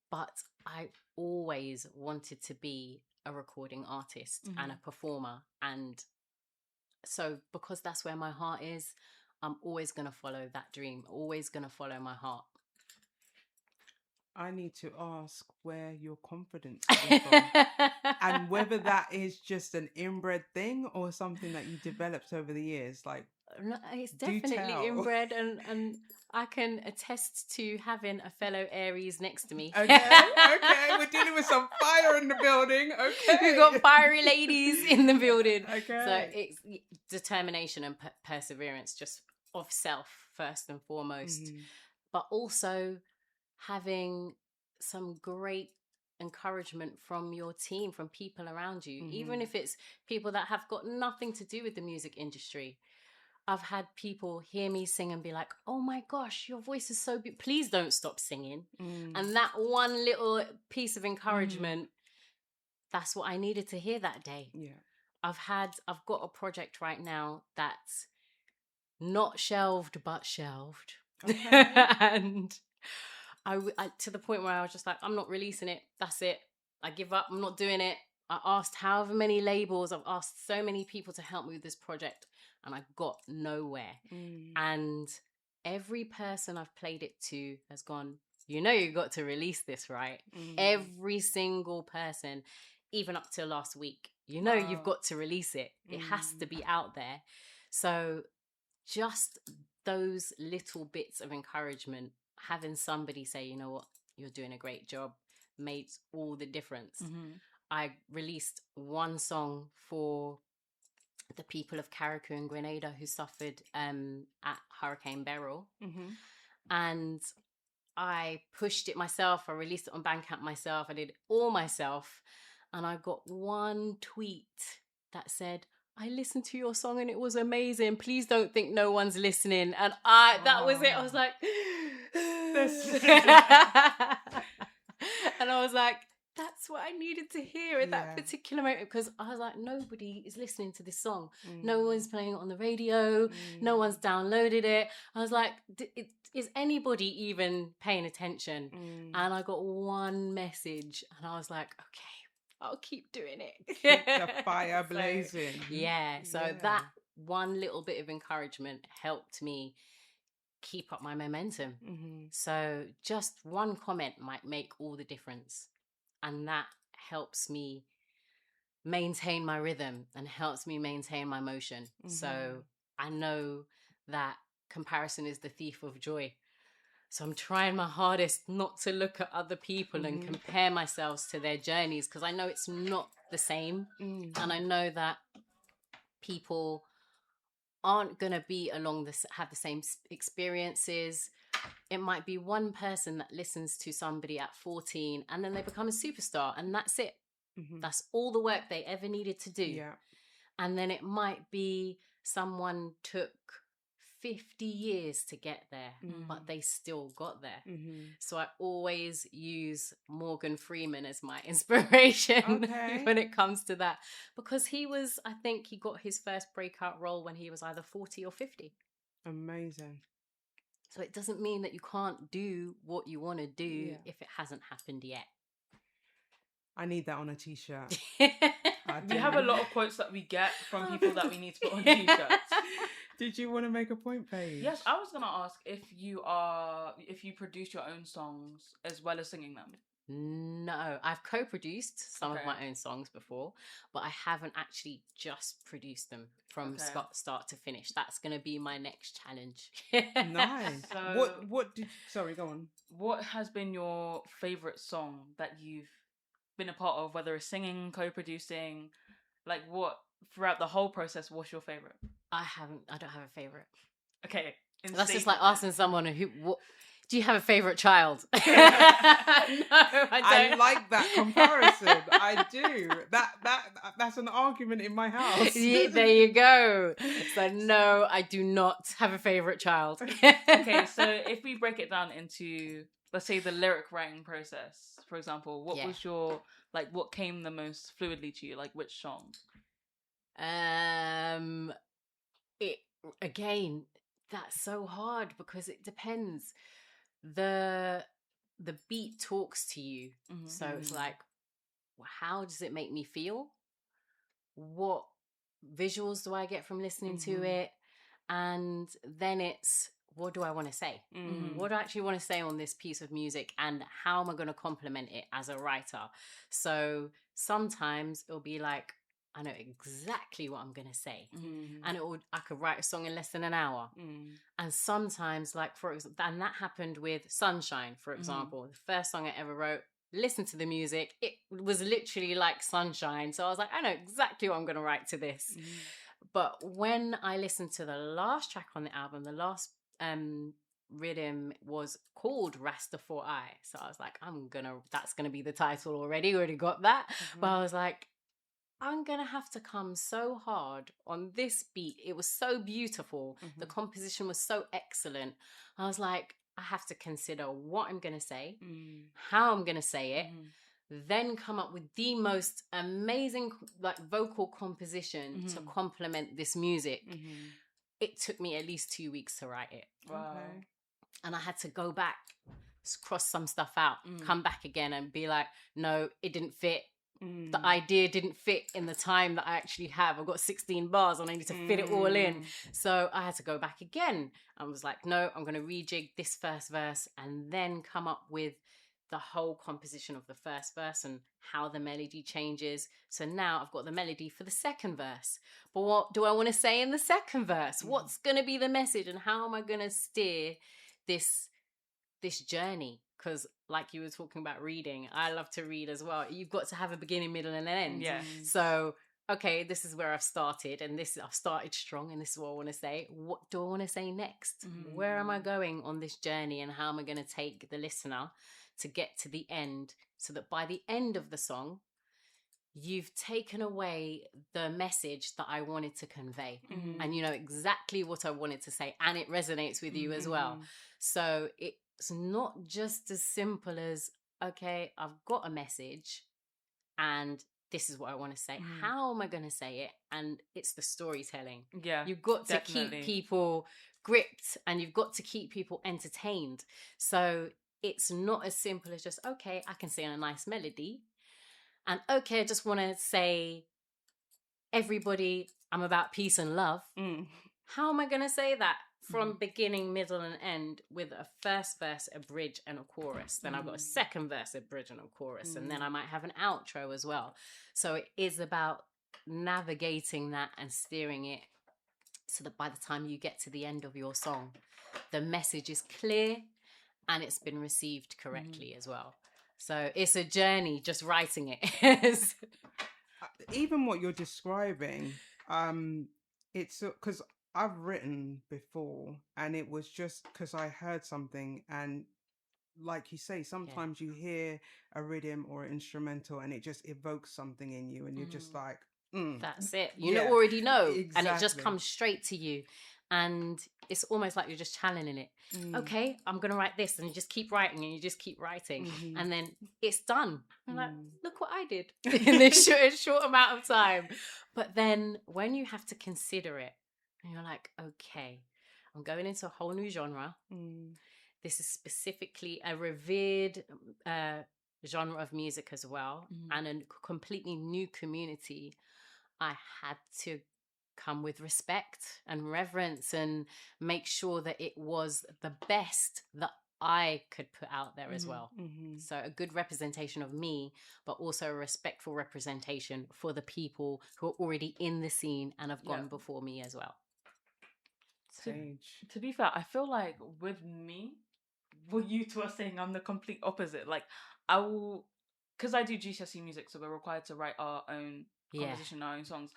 But I always wanted to be a recording artist and a performer. And so because that's where my heart is, I'm always going to follow that dream, always going to follow my heart. I need to ask where your confidence comes from, and whether that is just an inbred thing or something that you developed over the years. Like, no, it's definitely inbred, and I can attest to having a fellow Aries next to me. Okay, we're dealing with some fire in the building. Okay, we've got fiery ladies in the building. Okay, so it's determination and perseverance, just of self first and foremost, but also having some great encouragement from your team, from people around you, even if it's people that have got nothing to do with the music industry. I've had people hear me sing and be like, oh my gosh, your voice is so beautiful. Please don't stop singing. And that one little piece of encouragement, that's what I needed to hear that day. I've got a project right now that's not shelved, but shelved. And I to the point where I was just like, I'm not releasing it. That's it. I give up. I'm not doing it. I asked however many labels. I've asked so many people to help me with this project, and I got nowhere. And every person I've played it to has gone, you got to release this, right? Every single person, even up till last week, you've got to release it. It has to be out there. So just those little bits of encouragement, having somebody say, you know what, you're doing a great job, made all the difference. I released one song for the people of Carriacou and Grenada who suffered at Hurricane Beryl. And I pushed it myself. I released it on Bandcamp myself. I did it all myself. And I got one tweet that said, I listened to your song and it was amazing. Please don't think no one's listening. And that was it. I was like, and I was like, that's what I needed to hear at that particular moment, because I was like, nobody is listening to this song. No one's playing it on the radio. No one's downloaded it. I was like, is anybody even paying attention? And I got one message and I was like, okay, I'll keep doing it. Keep the fire blazing. So that one little bit of encouragement helped me keep up my momentum. So just one comment might make all the difference. And that helps me maintain my rhythm and helps me maintain my motion. So I know that comparison is the thief of joy. So I'm trying my hardest not to look at other people and compare myself to their journeys, because I know it's not the same. And I know that people aren't going to be have the same experiences. It might be one person that listens to somebody at 14 and then they become a superstar and that's it. Mm-hmm. That's all the work they ever needed to do. Yeah. And then it might be someone took 50 years to get there, but they still got there. Mm-hmm. So I always use Morgan Freeman as my inspiration when it comes to that. Because I think he got his first breakout role when he was either 40 or 50. Amazing. So it doesn't mean that you can't do what you want to do if it hasn't happened yet. I need that on a t-shirt. We have a lot of quotes that we get from people that we need to put on t-shirts. Did you want to make a point, Paige? Yes, I was gonna ask if you produce your own songs as well as singing them. No, I've co-produced some of my own songs before, but I haven't actually just produced them from start to finish. That's going to be my next challenge. Nice. So, sorry, go on. What has been your favourite song that you've been a part of, whether it's singing, co-producing, like what, throughout the whole process, what's your favourite? I don't have a favourite. Okay. That's just like asking someone do you have a favourite child? No, I don't. I like that comparison. I do. That's an argument in my house. Yeah, there you go. So no, I do not have a favourite child. Okay, so if we break it down into, let's say, the lyric writing process, for example, what was your, like, what came the most fluidly to you? Like, which song? Again, that's so hard because it depends. The beat talks to you. Mm-hmm. So it's like, how does it make me feel? What visuals do I get from listening to it? And then it's, what do I want to say? Mm-hmm. What do I actually want to say on this piece of music? And how am I going to complement it as a writer? So sometimes it'll be like, I know exactly what I'm going to say. And I could write a song in less than an hour. And sometimes, like, for example, and that happened with Sunshine, for example. The first song I ever wrote, listened to the music, it was literally like Sunshine. So I was like, I know exactly what I'm going to write to this. But when I listened to the last track on the album, the last rhythm was called Rastafari. So I was like, that's going to be the title already. Already got that. But I was like, I'm going to have to come so hard on this beat. It was so beautiful. The composition was so excellent. I was like, I have to consider what I'm going to say, how I'm going to say it, then come up with the most amazing like vocal composition to complement this music. It took me at least 2 weeks to write it. Wow. Okay. And I had to go back, cross some stuff out, come back again and be like, no, it didn't fit. The idea didn't fit in the time that I actually have. I've got 16 bars and I need to fit it all in. So I had to go back again. I was like, no, I'm going to rejig this first verse and then come up with the whole composition of the first verse and how the melody changes. So now I've got the melody for the second verse. But what do I want to say in the second verse? What's going to be the message and how am I going to steer this journey? Because like you were talking about reading, I love to read as well. You've got to have a beginning, middle and an end. Yeah. So, okay, this is where I've started and I've started strong and this is what I want to say. What do I want to say next? Where am I going on this journey and how am I going to take the listener to get to the end so that by the end of the song, you've taken away the message that I wanted to convey and you know exactly what I wanted to say and it resonates with you as well. So it's not just as simple as, okay, I've got a message and this is what I want to say. How am I going to say it? And it's the storytelling. Yeah, you've got to keep people gripped and you've got to keep people entertained. So it's not as simple as just, okay, I can sing a nice melody. And okay, I just want to say, everybody, I'm about peace and love. How am I going to say that? From beginning, middle, and end with a first verse, a bridge, and a chorus. Then I've got a second verse, a bridge, and a chorus. And then I might have an outro as well. So it is about navigating that and steering it so that by the time you get to the end of your song, the message is clear and it's been received correctly as well. So it's a journey, just writing it. Even what you're describing, it's because I've written before, and it was just because I heard something, and like you say, sometimes you hear a rhythm or an instrumental, and it just evokes something in you, and you're just like, that's it. You already know, exactly. and it just comes straight to you, and it's almost like you're just channeling it. Okay, I'm gonna write this, and you just keep writing, and you just keep writing, and then it's done. I'm like, look what I did in this short amount of time. But then when you have to consider it, and you're like, okay, I'm going into a whole new genre. This is specifically a revered genre of music as well, and a completely new community. I had to come with respect and reverence and make sure that it was the best that I could put out there as well. So a good representation of me, but also a respectful representation for the people who are already in the scene and have gone before me as well. To be fair, I feel like with me, what you two are saying, I'm the complete opposite. Like, I will, because I do GCSE music, so we're required to write our own composition, our own songs.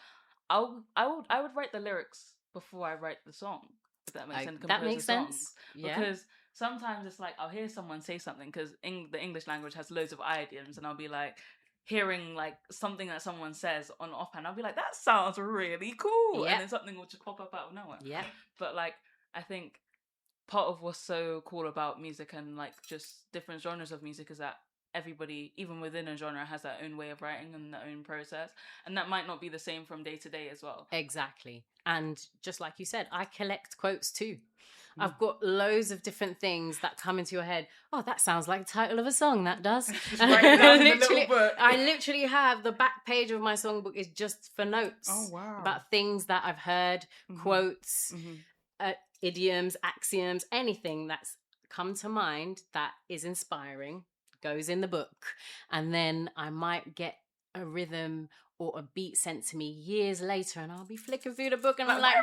I would write the lyrics before I write the song. If that makes sense. That makes sense. Yeah. Because sometimes it's like I'll hear someone say something, because the English language has loads of idioms, and I'll be like hearing like something that someone says on offhand. I'll be like, that sounds really cool, and then something will just pop up out of nowhere. Yeah. But like, I think part of what's so cool about music and like just different genres of music is that everybody, even within a genre, has their own way of writing and their own process, and that might not be the same from day to day as well. Exactly. And just like you said, I collect quotes too. I've got loads of different things that come into your head. Oh, that sounds like the title of a song. That does. I literally have the back page of my songbook is just for notes. Oh, wow. About things that I've heard, quotes, idioms, axioms, anything that's come to mind that is inspiring goes in the book. And then I might get a rhythm or a beat sent to me years later, and I'll be flicking through the book, and I'm like,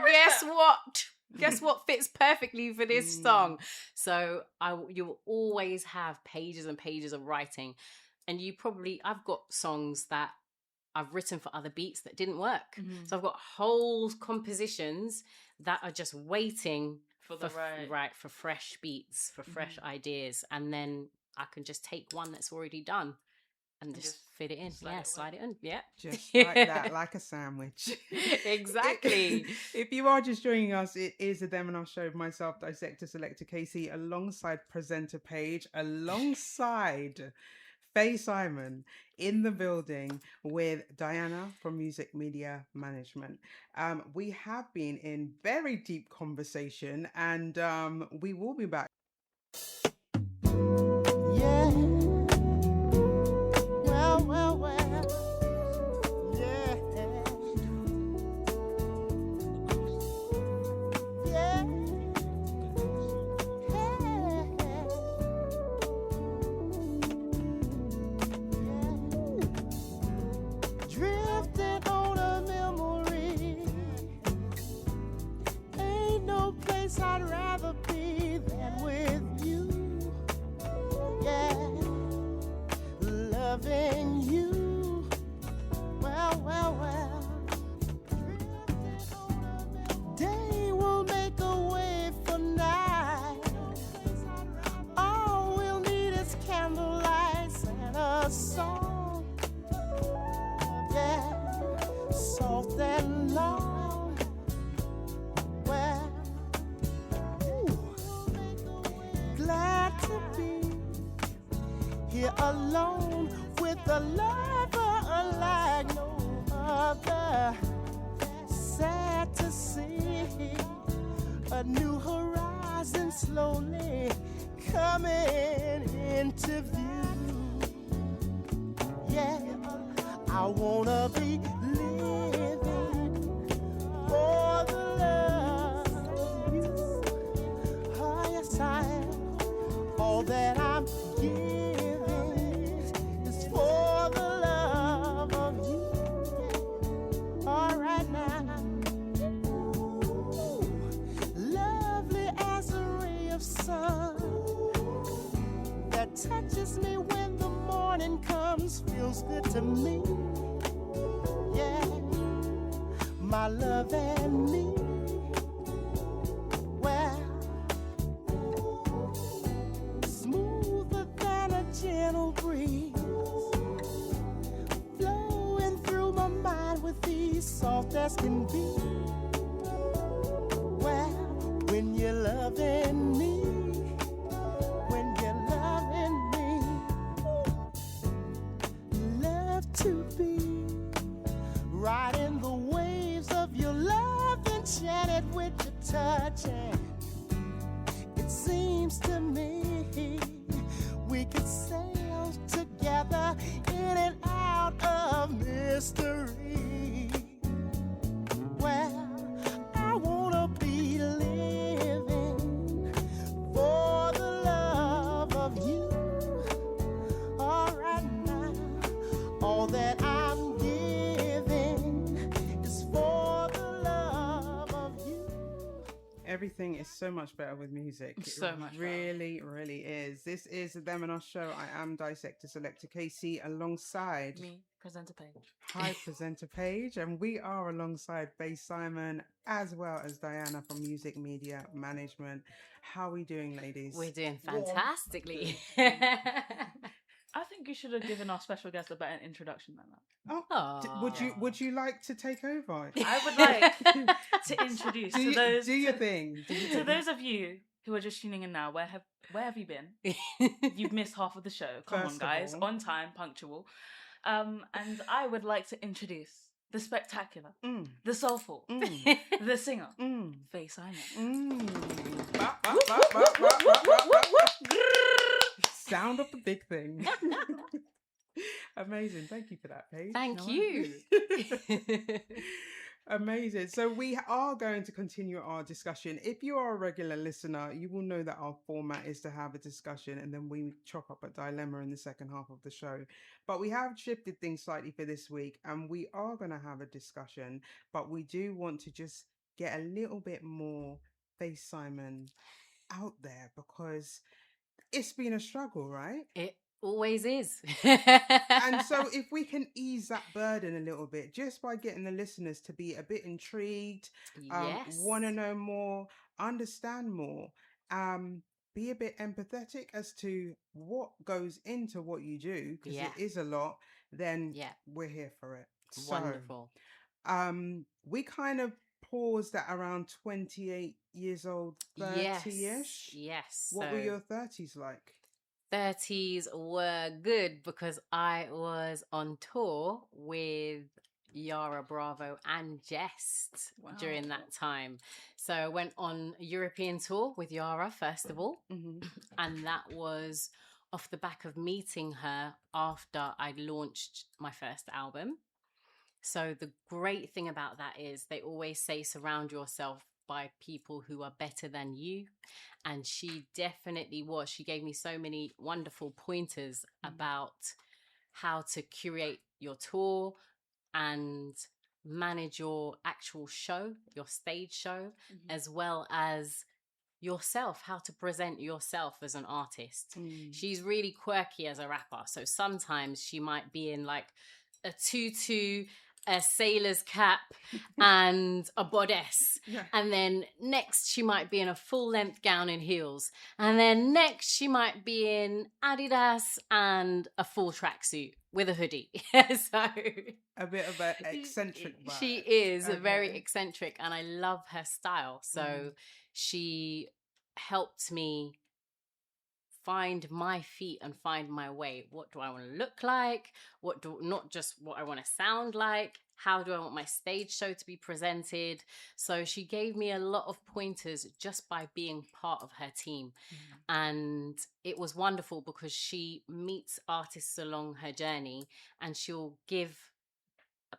guess what fits perfectly for this song. So you will always have pages and pages of writing, and I've got songs that I've written for other beats that didn't work. So I've got whole compositions that are just waiting for fresh beats, for fresh ideas, and then I can just take one that's already done and just fit it in. Slide it in. Yeah. Just like that, like a sandwich. Exactly. If you are just joining us, it is a Them and Us show of myself, Dissector Selector Kae-C, alongside presenter Page, alongside Fae Simon in the building with Diana from Music Media Management. We have been in very deep conversation, and we will be back. I'd rather be than with you. Yeah, loving you. Well. Day will make a way for night. All we'll need is candlelight and a song. Yeah, soft and long. Here alone with a lover like no other. Sad to see a new horizon slowly coming into view. Yeah, I wanna be living for the love of you. Oh, yes, I am. All that I'm giving for the love of you. All right now. Lovely as a ray of sun that touches me when the morning comes, feels good to me. Yeah, my love and me. as can be. Well, when you're loving me, when you're loving me, love to be riding the waves of your love, enchanted with your touch. And it seems to me we could sail together in and out of mystery. Well, I wanna be living for the love of you. All right now, all that I'm giving is for the love of you. Everything is so much better with music. So much better. Really, really is. This is the Them and Us show. I am Dissector Selector Kae-C alongside Me, presenter Page. Hi Presenter Page, and we are alongside Fae Simon as well as Diana from Music Media Management. How are we doing, ladies? We're doing fantastically. I think you should have given our special guest a better introduction than that. Would you like to take over? I would like to introduce do your thing. To those of you who are just tuning in now, where have you been? You've missed half of the show. Come First on, guys, of all. on time, punctual. And I would like to introduce the spectacular, the soulful, the singer, Fae Simon. Sound of the big thing. Amazing. Thank you for that, Paige. Thank you. Amazing. So we are going to continue our discussion. If you are a regular listener, you will know that our format is to have a discussion and then we chop up a dilemma in the second half of the show. But we have shifted things slightly for this week and we are going to have a discussion, but we do want to just get a little bit more Fae Simon out there because it's been a struggle, right? It always is. And so if we can ease that burden a little bit just by getting the listeners to be a bit intrigued, want to know more, understand more, be a bit empathetic as to what goes into what you do, because it is a lot, then we're here for it. Wonderful. So, we kind of paused at around 28 years old, 30-ish. Yes. What were your 30s like? 30s were good because I was on tour with Yara Bravo and Jest during that time. So I went on a European tour with Yara, first of all. And that was off the back of meeting her after I'd launched my first album. So the great thing about that is they always say surround yourself by people who are better than you. And she definitely was. She gave me so many wonderful pointers about how to curate your tour and manage your actual show, your stage show, as well as yourself, how to present yourself as an artist. She's really quirky as a rapper. So sometimes she might be in like a tutu, a sailor's cap and a bodice. And then next she might be in a full length gown and heels. And then next she might be in Adidas and a full tracksuit with a hoodie. So a bit of an eccentric vibe. She is very eccentric and I love her style. So she helped me find my feet and find my way. What do I want to look like? Not just what I want to sound like. How do I want my stage show to be presented? So she gave me a lot of pointers just by being part of her team. And it was wonderful because she meets artists along her journey and she'll give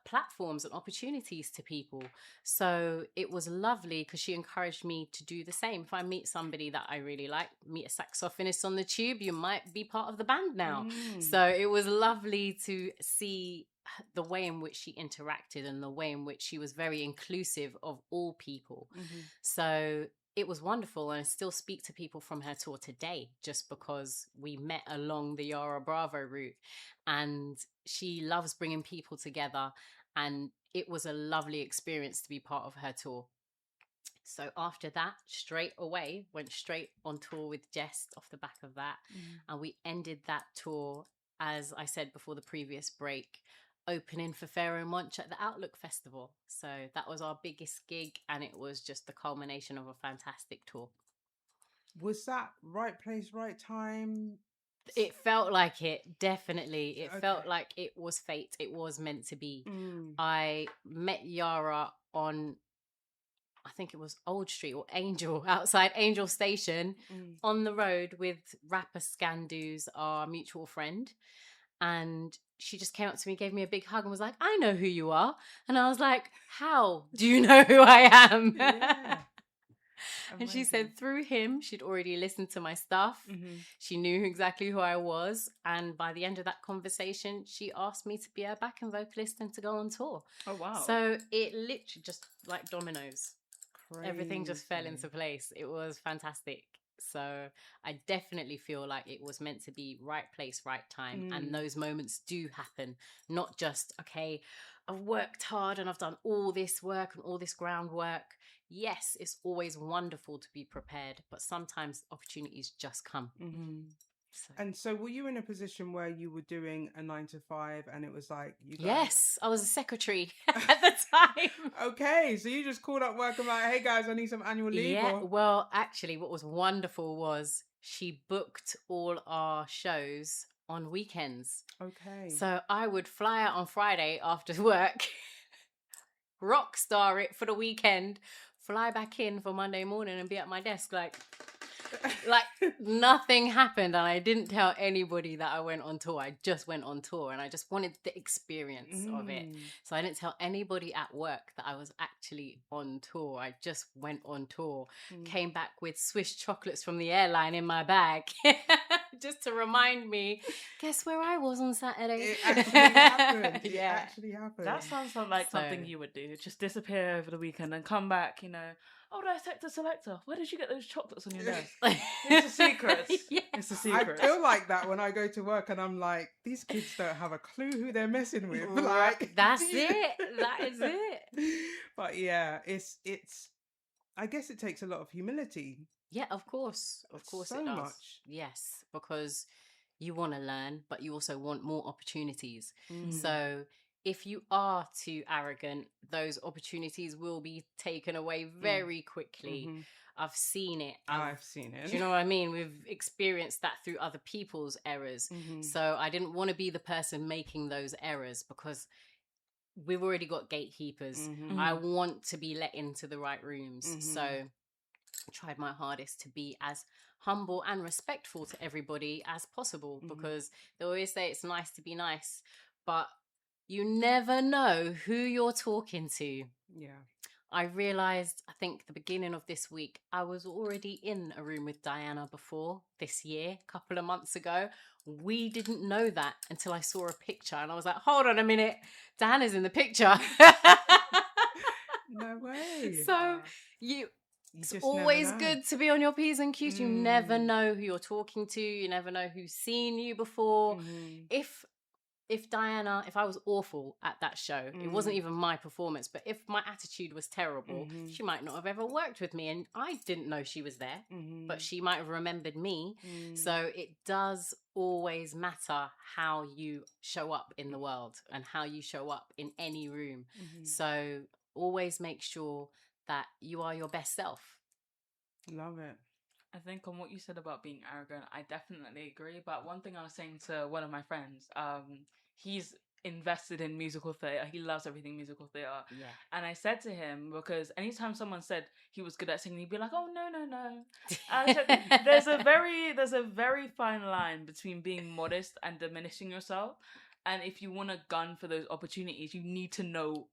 platforms and opportunities to people. So it was lovely because she encouraged me to do the same. If I meet somebody that I really like, meet a saxophonist on the tube, you might be part of the band now. So it was lovely to see the way in which she interacted and the way in which she was very inclusive of all people. So it was wonderful, and I still speak to people from her tour today just because we met along the Yara Bravo route, and she loves bringing people together, and it was a lovely experience to be part of her tour. So after that, straight away, went straight on tour with Jest off the back of that, and we ended that tour, as I said before the previous break, opening for Pharaoh Monch at the Outlook Festival. So that was our biggest gig, and it was just the culmination of a fantastic tour. Was that right place, right time? It felt like it, definitely. It felt like it was fate. It was meant to be. I met Yara on, I think it was Old Street or Angel, outside Angel Station, on the road with rapper Scandoos, our mutual friend. And she just came up to me, gave me a big hug and was like, I know who you are. And I was like, how do you know who I am? Yeah. And she said through him, she'd already listened to my stuff. She knew exactly who I was. And by the end of that conversation, she asked me to be her backing vocalist and to go on tour. Oh, wow. So it literally just like dominoes. Crazy. Everything just fell into place. It was fantastic. So I definitely feel like it was meant to be right place, right time. And those moments do happen. Not just, okay, I've worked hard and I've done all this work and all this groundwork. Yes, it's always wonderful to be prepared, but sometimes opportunities just come. So. And so were you in a position where you were doing a 9 to 5 and it was like, you guys... Yes, I was a secretary at the time. Okay, so you just called up work and like, hey guys, I need some annual leave. Yeah, well, actually, what was wonderful was she booked all our shows on weekends. Okay. So I would fly out on Friday after work, rock star it for the weekend, fly back in for Monday morning and be at my desk like nothing happened, and I didn't tell anybody that I went on tour. I just went on tour and I just wanted the experience of it. So I didn't tell anybody at work that I was actually on tour. I just went on tour, came back with Swiss chocolates from the airline in my bag just to remind me, guess where I was on Saturday? It actually happened. It Yeah. actually happened. That sounds like something you would do. Just disappear over the weekend and come back, you know. Oh, Dissector Selector, where did you get those chocolates on your desk? It's a secret. Yes. It's a secret. I feel like that when I go to work and I'm like, these kids don't have a clue who they're messing with. Like, that's it. That is it. But yeah, it's. I guess it takes a lot of humility. Yeah, of course. Of course So it does. much. Yes, because you want to learn, but you also want more opportunities. So if you are too arrogant, those opportunities will be taken away very quickly. I've seen it. I've seen it. Do you know what I mean? We've experienced that through other people's errors. So I didn't want to be the person making those errors because we've already got gatekeepers. I want to be let into the right rooms. So I tried my hardest to be as humble and respectful to everybody as possible because they always say it's nice to be nice, but you never know who you're talking to. Yeah. I realised, I think the beginning of this week, I was already in a room with Diana before this year, a couple of months ago. We didn't know that until I saw a picture and I was like, hold on a minute, Diana's in the picture. No way. So it's always good to be on your P's and Q's. You never know who you're talking to. You never know who's seen you before. If Diana, if I was awful at that show, it wasn't even my performance, but if my attitude was terrible, she might not have ever worked with me. And I didn't know she was there, but she might have remembered me. So it does always matter how you show up in the world and how you show up in any room. So always make sure that you are your best self. Love it. I think on what you said about being arrogant, I definitely agree. But one thing I was saying to one of my friends, he's invested in musical theatre. He loves everything musical theatre. Yeah. And I said to him, because anytime someone said he was good at singing, he'd be like, oh, no. And I said, there's a very fine line between being modest and diminishing yourself. And if you want to gun for those opportunities, you need to know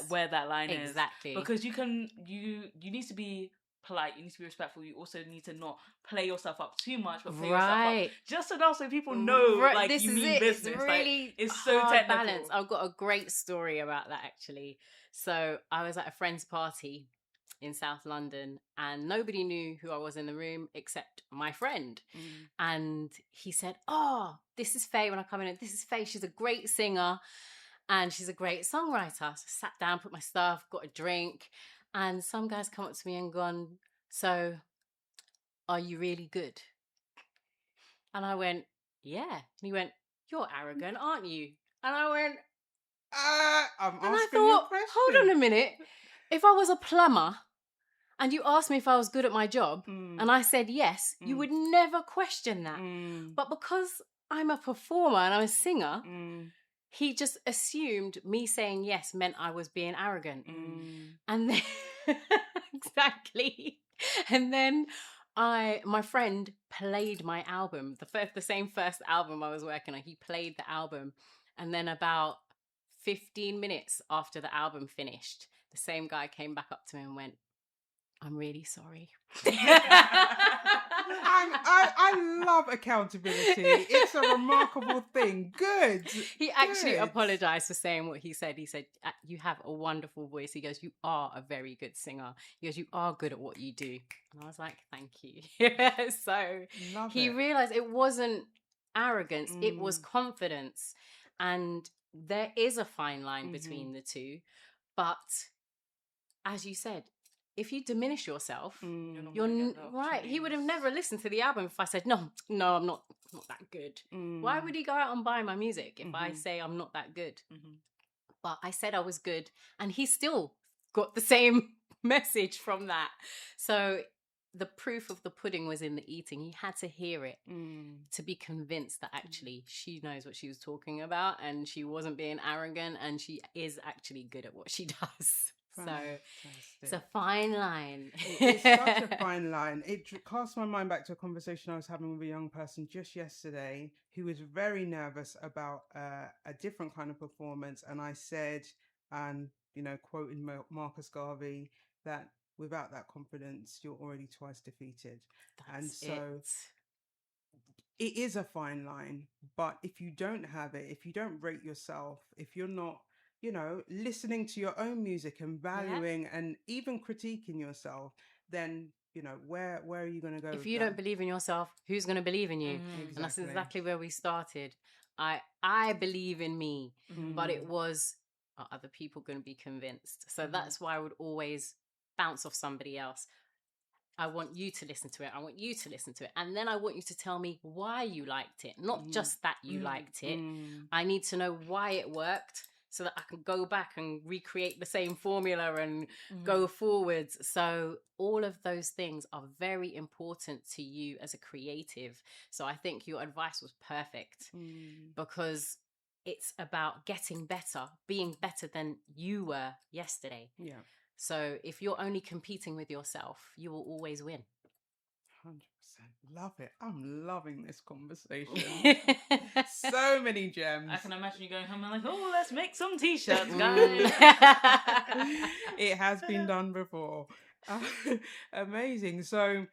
where that line is. Exactly. Because you need to be polite, you need to be respectful, you also need to not play yourself up too much, but play yourself up just enough so people know this you is mean it. business. It's really it's so hard technical. balance. I've got a great story about that actually. So I was at a friend's party in South London and nobody knew who I was in the room except my friend. And he said, oh, this is Fae when I come in. This is Fae. She's a great singer and she's a great songwriter. So I sat down, put my stuff, got a drink. And some guys come up to me and gone, so are you really good? And I went, yeah. And he went, you're arrogant, aren't you? And I went, I'm And I asking you a thought, question. hold on a minute. If I was a plumber and you asked me if I was good at my job and I said yes, you would never question that. But because I'm a performer and I'm a singer, he just assumed me saying yes meant I was being arrogant. And then, exactly. And then my friend played my album, the same first album I was working on. He played the album. And then about 15 minutes after the album finished, the same guy came back up to me and went, I'm really sorry. I love accountability. It's a remarkable thing. Good. He actually apologized for saying what he said. He said, you have a wonderful voice. He goes, you are a very good singer. He goes, you are good at what you do. And I was like, thank you. So he realized it wasn't arrogance, it was confidence. And there is a fine line between the two. But as you said, if you diminish yourself, you're right. He would have never listened to the album if I said, no, I'm not that good. Why would he go out and buy my music if I say I'm not that good? But I said I was good, and he still got the same message from that. So the proof of the pudding was in the eating. He had to hear it to be convinced that actually she knows what she was talking about and she wasn't being arrogant and she is actually good at what she does. Fantastic. So it's a fine line. It's such a fine line. It cast my mind back to a conversation I was having with a young person just yesterday who was very nervous about a different kind of performance. And I said, and, quoting Marcus Garvey, that without that confidence, you're already twice defeated. It is a fine line. But if you don't have it, if you don't rate yourself, if you're not, listening to your own music and valuing and even critiquing yourself, then, where are you going to go? If you don't believe in yourself, who's going to believe in you? Exactly. And that's exactly where we started. I believe in me, but it was, are other people going to be convinced? So that's why I would always bounce off somebody else. I want you to listen to it. I want you to listen to it. And then I want you to tell me why you liked it, not just that you liked it. I need to know why it worked, so that I can go back and recreate the same formula and go forwards. So all of those things are very important to you as a creative. So I think your advice was perfect because it's about getting better, being better than you were yesterday. Yeah. So if you're only competing with yourself, you will always win. 100%. Love it. I'm loving this conversation. So many gems. I can imagine you going home and like, oh, let's make some t-shirts, guys. It has been done before. Amazing. So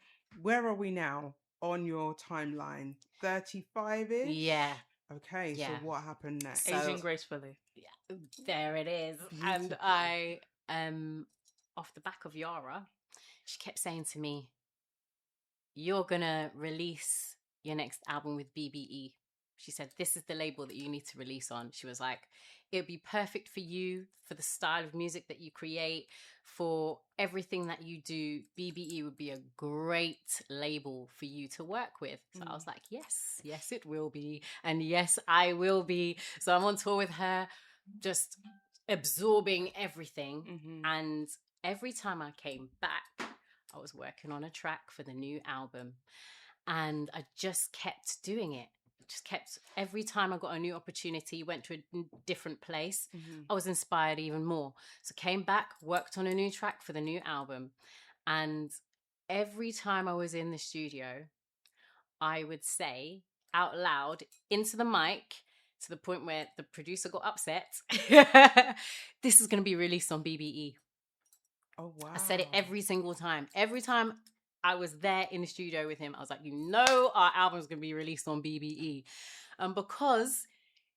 where are we now on your timeline? 35-ish? Yeah. Okay, so what happened next? Aging gracefully. Yeah, there it is. Beautiful. And I, off the back of Yara, she kept saying to me, you're going to release your next album with BBE. She said, this is the label that you need to release on. She was like, it would be perfect for you, for the style of music that you create, for everything that you do. BBE would be a great label for you to work with. So I was like, yes, it will be. And yes, I will be. So I'm on tour with her, just absorbing everything. And every time I came back, I was working on a track for the new album and I just kept doing it. Every time I got a new opportunity, went to a different place, I was inspired even more. So came back, worked on a new track for the new album. And every time I was in the studio, I would say out loud into the mic, to the point where the producer got upset, this is going to be released on BBE. Oh, wow. I said it every single time. Every time I was there in the studio with him, I was like, our album's going to be released on BBE. And because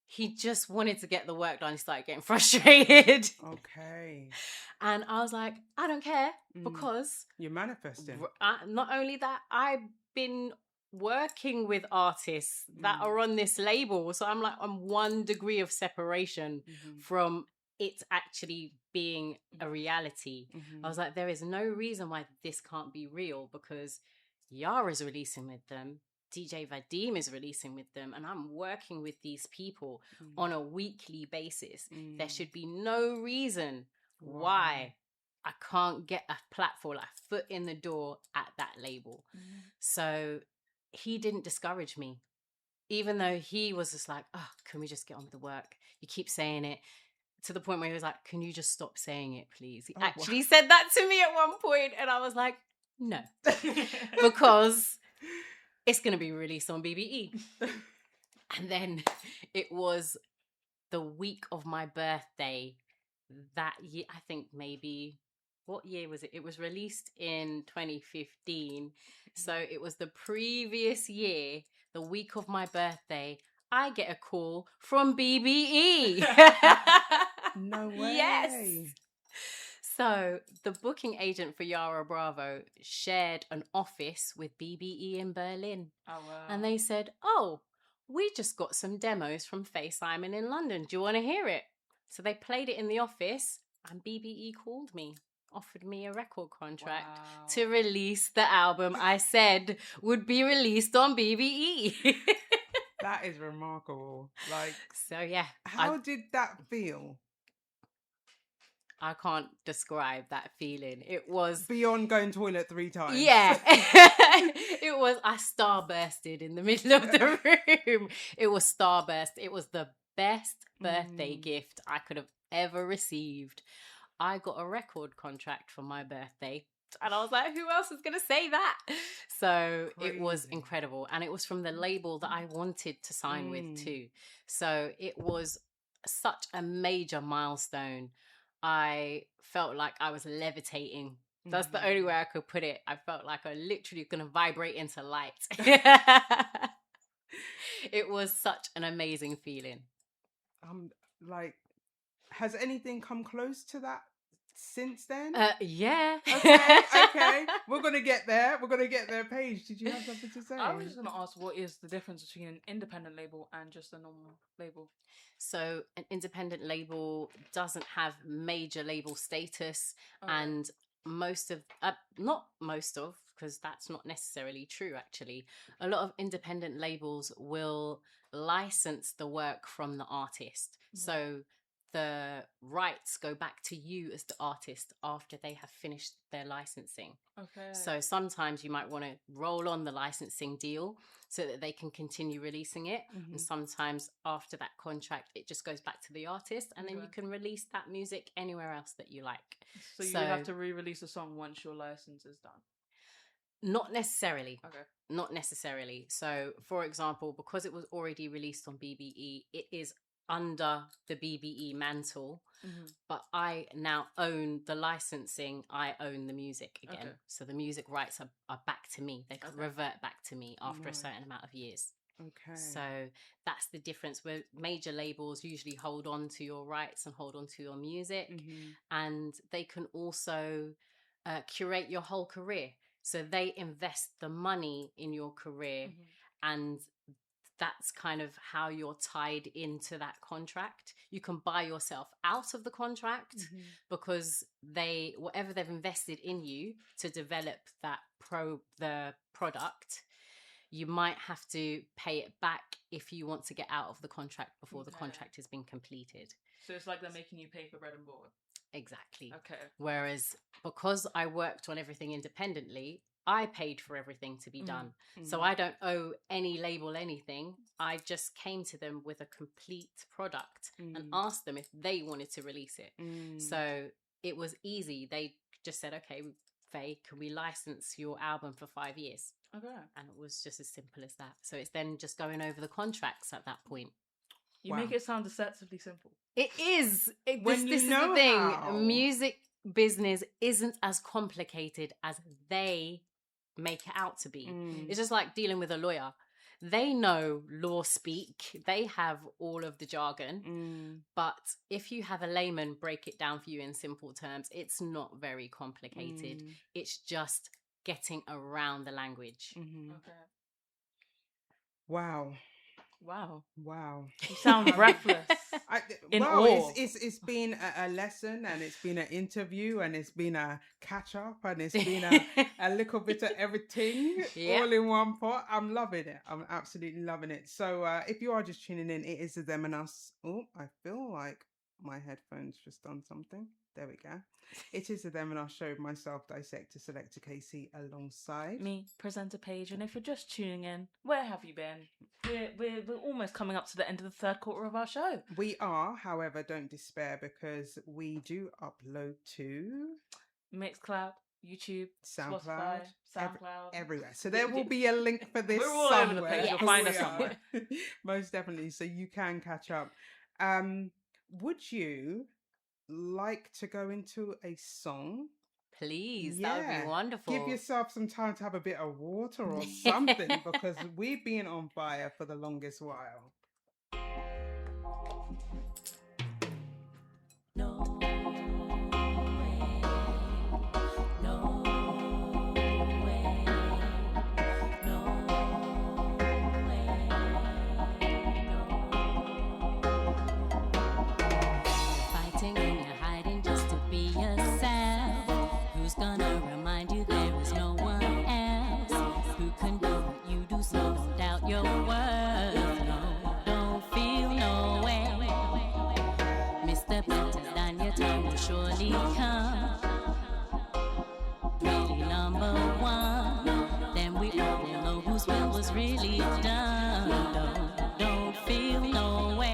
he just wanted to get the work done, he started getting frustrated. Okay. And I was like, I don't care, because you're manifesting. Not only that, I've been working with artists that are on this label. So I'm like, I'm 1 degree of separation from it actually being a reality. I was like, there is no reason why this can't be real, because Yara's releasing with them, DJ Vadim is releasing with them, and I'm working with these people on a weekly basis. There should be no reason why I can't get a platform, like a foot in the door at that label. So he didn't discourage me, even though he was just like, oh, can we just get on with the work? You keep saying it. To the point where he was like, can you just stop saying it, please? He actually said that to me at one point, and I was like, no, because it's going to be released on BBE. And then it was the week of my birthday that year. I think maybe, what year was it? It was released in 2015. So it was the previous year, the week of my birthday, I get a call from BBE. No way. Yes. So the booking agent for Yara Bravo shared an office with BBE in Berlin. Oh, wow. And they said, oh, we just got some demos from Fae Simon in London. Do you want to hear it? So they played it in the office, and BBE called me, offered me a record contract to release the album I said would be released on BBE. That is remarkable. Like, so yeah. How did that feel? I can't describe that feeling. It was beyond going toilet 3 times. Yeah. It was, I starbursted in the middle of the room. It was starburst. It was the best birthday gift I could have ever received. I got a record contract for my birthday. And I was like, who else is going to say that? So It was incredible. And it was from the label that I wanted to sign with too. So it was such a major milestone. I felt like I was levitating. That's the only way I could put it. I felt like I literally was going to vibrate into light. It was such an amazing feeling. Like, has anything come close to that since then? Yeah. Okay. We're going to get there. Paige, did you have something to say? I was just going to ask, what is the difference between an independent label and just a normal label? So an independent label doesn't have major label status, and not most of, because that's not necessarily true actually. A lot of independent labels will license the work from the artist. So the rights go back to you as the artist after they have finished their licensing. Okay. So sometimes you might want to roll on the licensing deal so that they can continue releasing it. And sometimes after that contract, it just goes back to the artist, and then you can release that music anywhere else that you like. So you have to re-release a song once your license is done? Not necessarily. Okay. Not necessarily. So, for example, because it was already released on BBE, it is under the BBE mantle, but I now own the licensing. I own the music again. Okay. So the music rights are back to me. They can revert back to me after a certain amount of years. Okay. So that's the difference, where major labels usually hold on to your rights and hold on to your music, and they can also curate your whole career. So they invest the money in your career, and that's kind of how you're tied into that contract. You can buy yourself out of the contract because whatever they've invested in you to develop the product, you might have to pay it back if you want to get out of the contract before the contract has been completed. So it's like they're making you pay for bread and board. Exactly. Okay. Whereas because I worked on everything independently, I paid for everything to be done. So I don't owe any label anything. I just came to them with a complete product and asked them if they wanted to release it. So it was easy. They just said, okay, Faye, can we license your album for 5 years? Okay. And it was just as simple as that. So it's then just going over the contracts at that point. You make it sound deceptively simple. It is. This is the thing. How. Music business isn't as complicated as they make it out to be. It's just like dealing with a lawyer. They know law speak. They have all of the jargon. But if you have a layman break it down for you in simple terms, it's not very complicated. It's just getting around the language. Wow. Wow. Wow. You sound breathless. In awe. It's been a lesson, and it's been an interview, and it's been a catch up, and it's been a little bit of everything all in one pot. I'm loving it. I'm absolutely loving it. So if you are just tuning in, it is the Them and Us. Oh, I feel like my headphones just done something. There we go. It is the Them and Us show. Myself, Dissector, Selector Kae-C, alongside me, Presenter Page. And if you're just tuning in, where have you been? We're almost coming up to the end of the third quarter of our show. We are, however, don't despair, because we do upload to Mixcloud, YouTube, SoundCloud, SoundCloud, everywhere. So there will be a link for this. We're all somewhere. over the place. You'll find us somewhere. Most definitely. So you can catch up. Would you like to go into a song? Please, that would be wonderful. Give yourself some time to have a bit of water or something, because we've been on fire for the longest while. No way, no way, no way, no. Fighting and you're hiding just to be yourself. Who's gonna remind you there is no one else who can do what you do? So don't doubt your worth. No, don't feel no way. Mr. Better than your time will surely come. Really number one, then we all will know whose will was really done. Don't feel no way.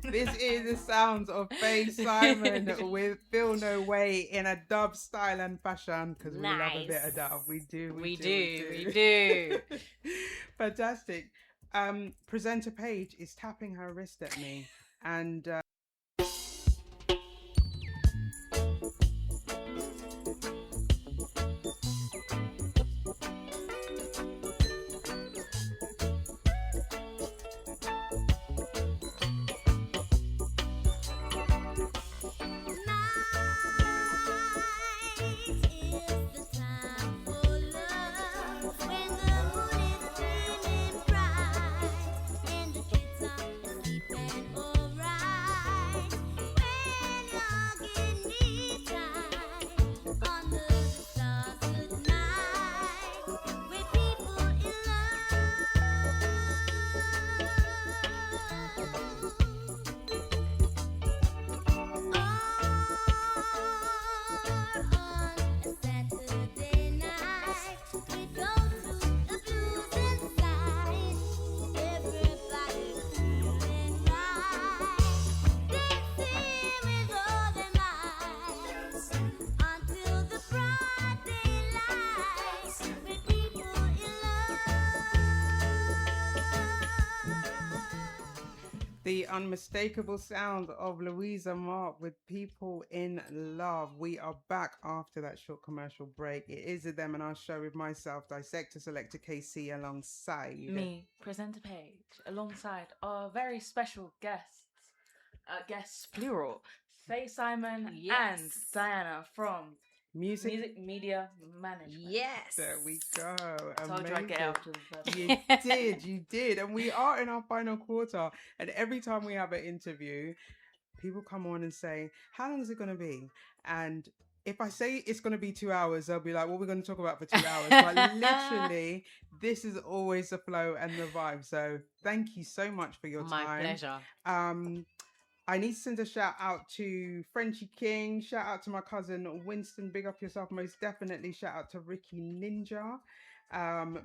This is the sounds of Fae Simon with Feel No Way in a dub style and fashion, because we love a bit of dub. We do. Fantastic. Presenter Page is tapping her wrist at me, and The unmistakable sound of Louisa Mark with People in Love. We are back after that short commercial break. It is a Them and Our show with myself, Dissector Selector Kae-C, alongside me, Presenter Page, alongside our very special guests, plural, Fae Simon and Diana from Music Media Management. Yes. There we go. Told you I'd get out of the You did. And we are in our final quarter. And every time we have an interview, people come on and say, how long is it going to be? And if I say it's going to be 2 hours, they'll be like, what are we going to talk about for 2 hours? But literally, this is always the flow and the vibe. So thank you so much for your time. My pleasure. I need to send a shout out to Frenchie King. Shout out to my cousin Winston. Big up yourself, most definitely. Shout out to Ricky Ninja.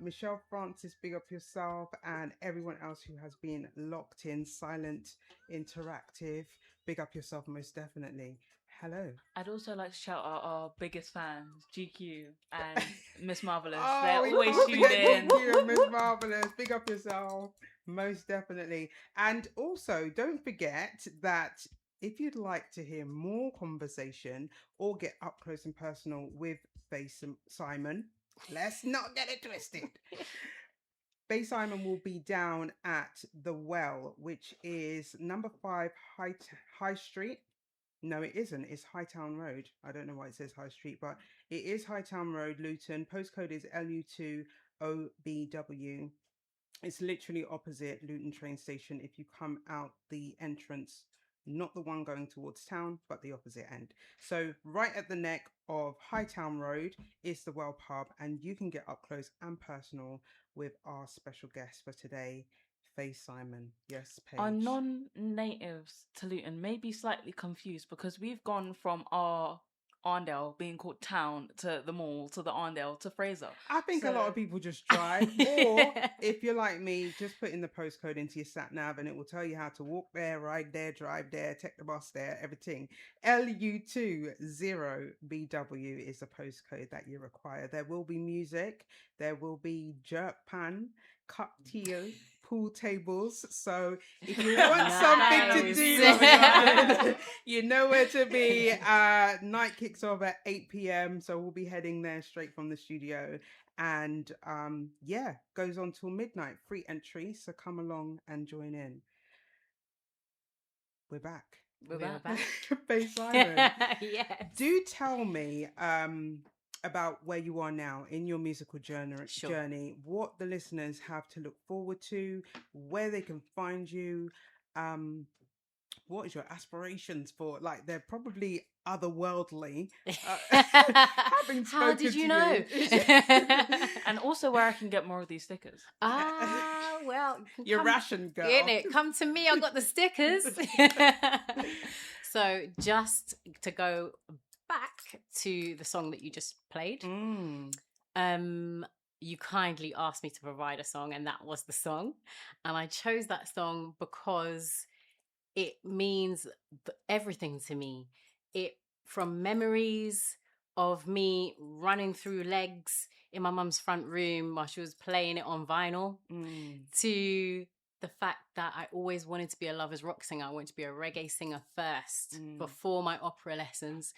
Michelle Francis, big up yourself. And everyone else who has been locked in, silent, interactive. Big up yourself, most definitely. Hello. I'd also like to shout out our biggest fans, GQ and Miss Marvelous. They're always tuned in. GQ and Miss Marvelous. Big up yourself. Most definitely. And also, don't forget that if you'd like to hear more conversation or get up close and personal with Fae Simon, let's not get it twisted. Fae Simon will be down at The Well, which is number 5 High Street. No, it isn't. It's Hightown Road. I don't know why it says High Street, but it is Hightown Road, Luton. Postcode is LU2OBW. It's literally opposite Luton train station if you come out the entrance, not the one going towards town, but the opposite end. So right at the neck of Hightown Road is the Well Pub, and you can get up close and personal with our special guest for today, Fae Simon. Yes, Paige. Our non-natives to Luton may be slightly confused because we've gone from our Arndale being called town to the mall to the Arndale to Fraser. I think a lot of people just drive, or if you're like me, just put in the postcode into your sat nav and it will tell you how to walk there, ride there, drive there, take the bus there, everything. LU20BW is the postcode that you require. There will be music, there will be jerk pan, cocktail, pool tables. So if you want something to do, you know where to be. Night kicks off at 8 p.m. So we'll be heading there straight from the studio. And goes on till midnight. Free entry. So come along and join in. We're back. We're back. Fae Simon. Yes. Do tell me about where you are now in your musical journey, what the listeners have to look forward to, where they can find you, what is your aspirations for? Like, they're probably otherworldly. How did you know? And also where I can get more of these stickers. Well, your ration girl. Innit? Come to me, I got the stickers. So just to go back to the song that you just played, you kindly asked me to provide a song, and that was the song. And I chose that song because it means everything to me. It from memories of me running through legs in my mum's front room while she was playing it on vinyl, to the fact that I always wanted to be a lovers rock singer. I wanted to be a reggae singer first before my opera lessons.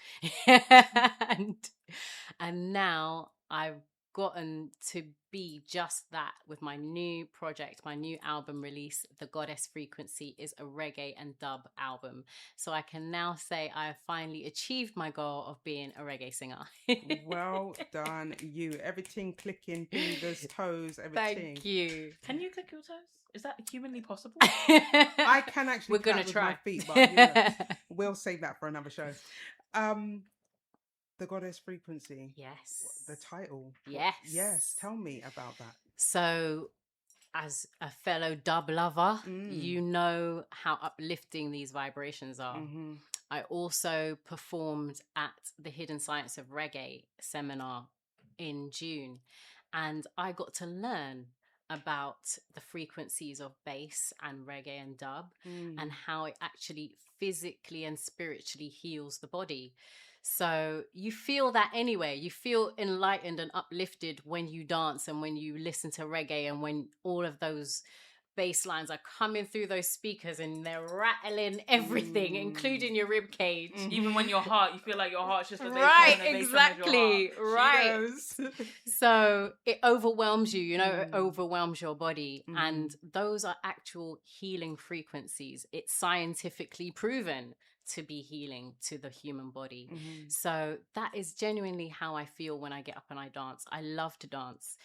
and now I've gotten to be just that with my new project, my new album release. The Goddess Frequency is a reggae and dub album. So I can now say I have finally achieved my goal of being a reggae singer. Well done, you. Everything clicking, fingers, toes, everything. Thank you. Can you click your toes? Is that humanly possible? I can actually. We're gonna try. My feet, but we'll save that for another show. The Goddess Frequency. Yes. The title. Yes. Yes. Tell me about that. So, as a fellow dub lover, you know how uplifting these vibrations are. I also performed at the Hidden Science of Reggae seminar in June, and I got to learn about the frequencies of bass and reggae and dub and how it actually physically and spiritually heals the body. So you feel that anyway. You feel enlightened and uplifted when you dance and when you listen to reggae and when all of those bass lines are coming through those speakers and they're rattling everything, including your rib cage. Even when your heart, you feel like your heart's just a bass Right, line, the bass line of your heart. exactly, right. So it overwhelms you, it overwhelms your body. And those are actual healing frequencies. It's scientifically proven to be healing to the human body. So that is genuinely how I feel when I get up and I dance. I love to dance.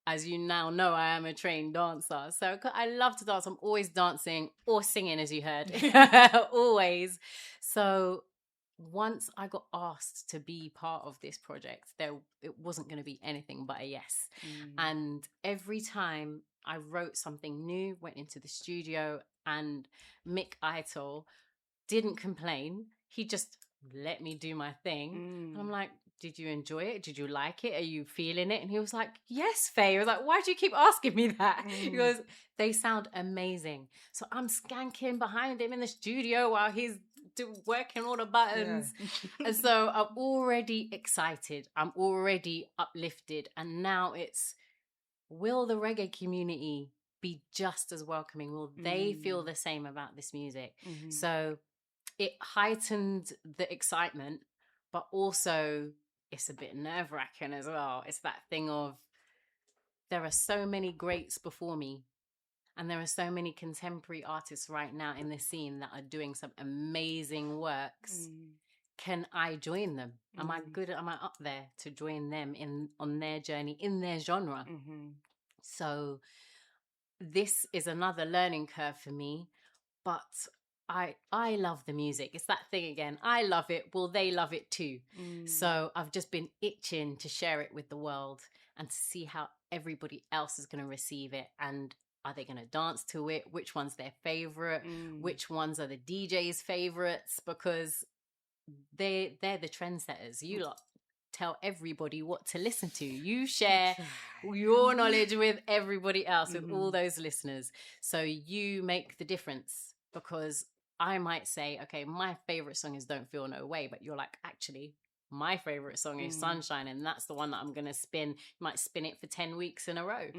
As you now know, I am a trained dancer. So I love to dance. I'm always dancing or singing, as you heard. Always. So once I got asked to be part of this project, it wasn't going to be anything but a yes. And every time I wrote something new, went into the studio, and Mick Eitel didn't complain. He just let me do my thing. And I'm like, did you enjoy it? Did you like it? Are you feeling it? And he was like, yes, Faye. I was like, why do you keep asking me that? He goes, they sound amazing. So I'm skanking behind him in the studio while he's working all the buttons. Yeah. And so I'm already excited. I'm already uplifted. And now it's, will the reggae community be just as welcoming? Will they feel the same about this music? So it heightened the excitement, but also it's a bit nerve-wracking as well. It's that thing of, there are so many greats before me, and there are so many contemporary artists right now in the scene that are doing some amazing works. Can I join them? Am I up there to join them on their journey, in their genre? So this is another learning curve for me, but I love the music. It's that thing again. I love it. Will they love it too? So I've just been itching to share it with the world and to see how everybody else is going to receive it. And are they going to dance to it? Which one's their favorite? Which ones are the DJ's favorites? Because they're the trendsetters. You lot tell everybody what to listen to. You share your knowledge with everybody else, with all those listeners. So you make the difference, because I might say, okay, my favorite song is Don't Feel No Way, but you're like, actually, my favorite song is Sunshine, and that's the one that I'm going to spin. You might spin it for 10 weeks in a row,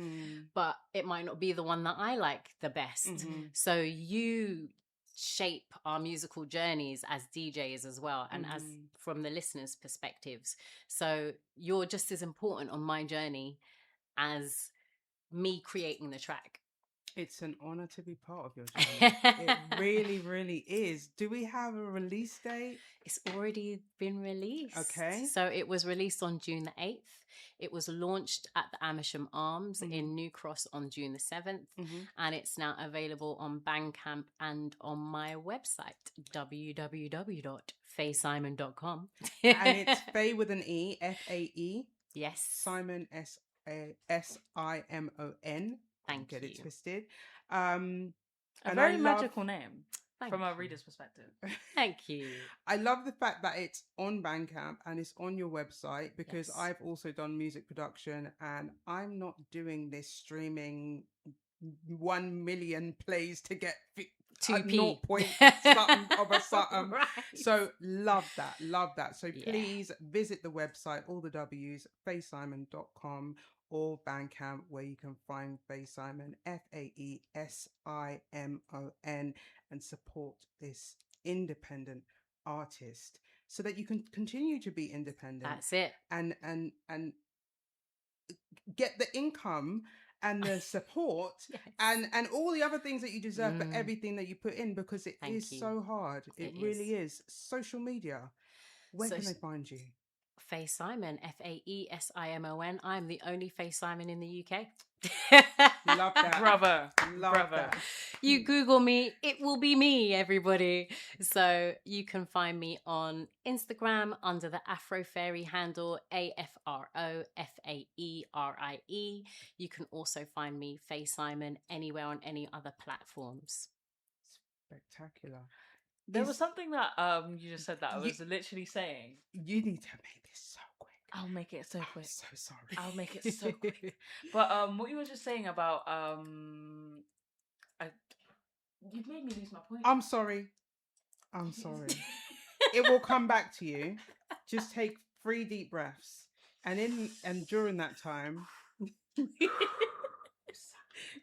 but it might not be the one that I like the best. So you shape our musical journeys as DJs as well, and as from the listeners' perspectives. So you're just as important on my journey as me creating the track. It's an honor to be part of your journey. It really, really is. Do we have a release date? It's already been released. Okay. So it was released on June the 8th. It was launched at the Amersham Arms in New Cross on June the 7th. And it's now available on Bandcamp and on my website, www.faesimon.com. And it's Fae with an E, F-A-E. Yes. Simon, S-I-M-O-N. Thank you. Get it twisted. A very magical name from a reader's perspective. Thank you. I love the fact that it's on Bandcamp and it's on your website, because I've also done music production, and I'm not doing this streaming 1 million plays to get 0 point something of a something. Right. So love that. So please visit the website, all the W's, faesimon.com, or Bandcamp, where you can find Fae Simon, F-A-E-S-I-M-O-N, and support this independent artist so that you can continue to be independent. That's it. And get the income and the support and all the other things that you deserve for everything that you put in, because it is so hard. It really is. Social media. Where can they find you? Fae Simon, F-A-E-S-I-M-O-N. I'm the only Fae Simon in the UK. Love that. Bravo. Love that. You Google me, it will be me, everybody. So you can find me on Instagram under the Afro Fairy handle, A-F-R-O-F-A-E-R-I-E. You can also find me, Fae Simon, anywhere on any other platforms. Spectacular. There was something that you just said that I was literally saying. You need to make this so quick. I'll make it so quick. I'm so sorry. I'll make it so quick. But what you were just saying about you've made me lose my point. I'm sorry. It will come back to you. Just take 3 deep breaths, and during that time,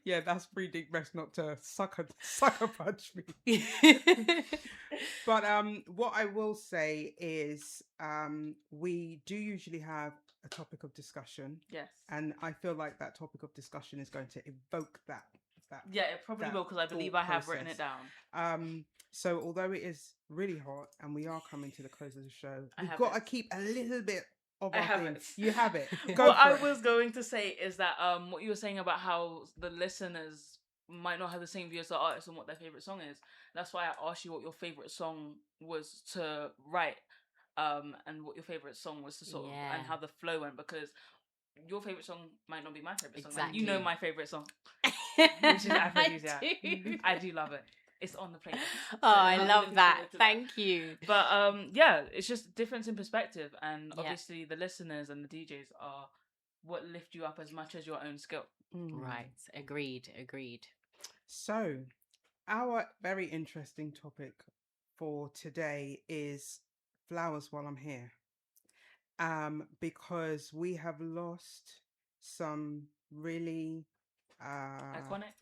Yeah, that's pretty deep rest not to sucker punch me. But what I will say is we do usually have a topic of discussion. Yes. And I feel like that topic of discussion is going to evoke that. Yeah, it probably will, because I believe I have written it down. So although it is really hot and we are coming to the close of the show, we've got to keep a little bit of our things. You have it. What I was going to say is that what you were saying about how the listeners might not have the same view as the artist on what their favorite song is. That's why I asked you what your favorite song was to write, and what your favorite song was to sort of, and how the flow went, because your favorite song might not be my favorite song. Like, you know my favorite song, which is Aphrodisiac. I do love it. It's on the playlist. Oh, I love that. Thank you. But yeah, it's just difference in perspective, and obviously the listeners and the DJs are what lift you up as much as your own skill. Right. Agreed. So, our very interesting topic for today is flowers while I'm here. Because we have lost some really iconic.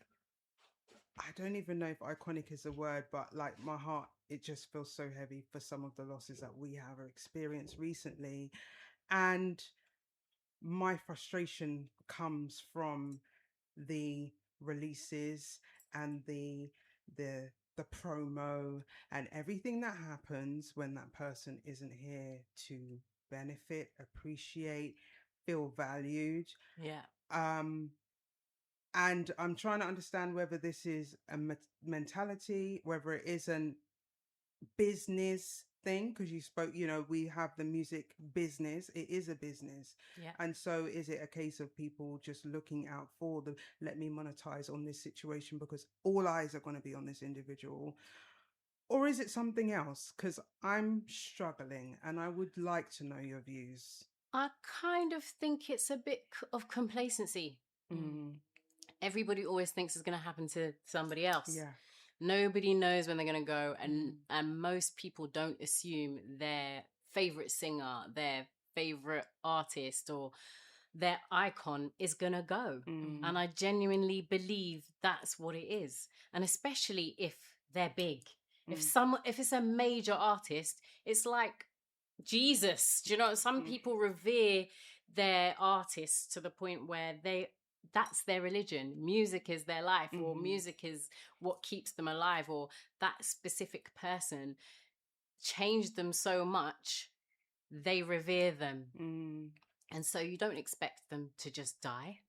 I don't even know if iconic is a word, but like my heart, it just feels so heavy for some of the losses that we have experienced recently. And my frustration comes from the releases and the promo and everything that happens when that person isn't here to benefit, appreciate, feel valued. And I'm trying to understand whether this is a mentality, whether it is a business thing, because you spoke, we have the music business. It is a business. And so is it a case of people just looking out for let me monetize on this situation because all eyes are going to be on this individual? Or is it something else? Because I'm struggling and I would like to know your views. I kind of think it's a bit of complacency. Everybody always thinks it's going to happen to somebody else. Nobody knows when they're going to go, and most people don't assume their favorite singer, their favorite artist, or their icon is going to go. And I genuinely believe that's what it is. And especially if they're big. If it's a major artist, it's like Jesus. Do you know, some people revere their artists to the point where that's their religion. Music is their life, or music is what keeps them alive, or that specific person changed them so much, they revere them. And so you don't expect them to just die.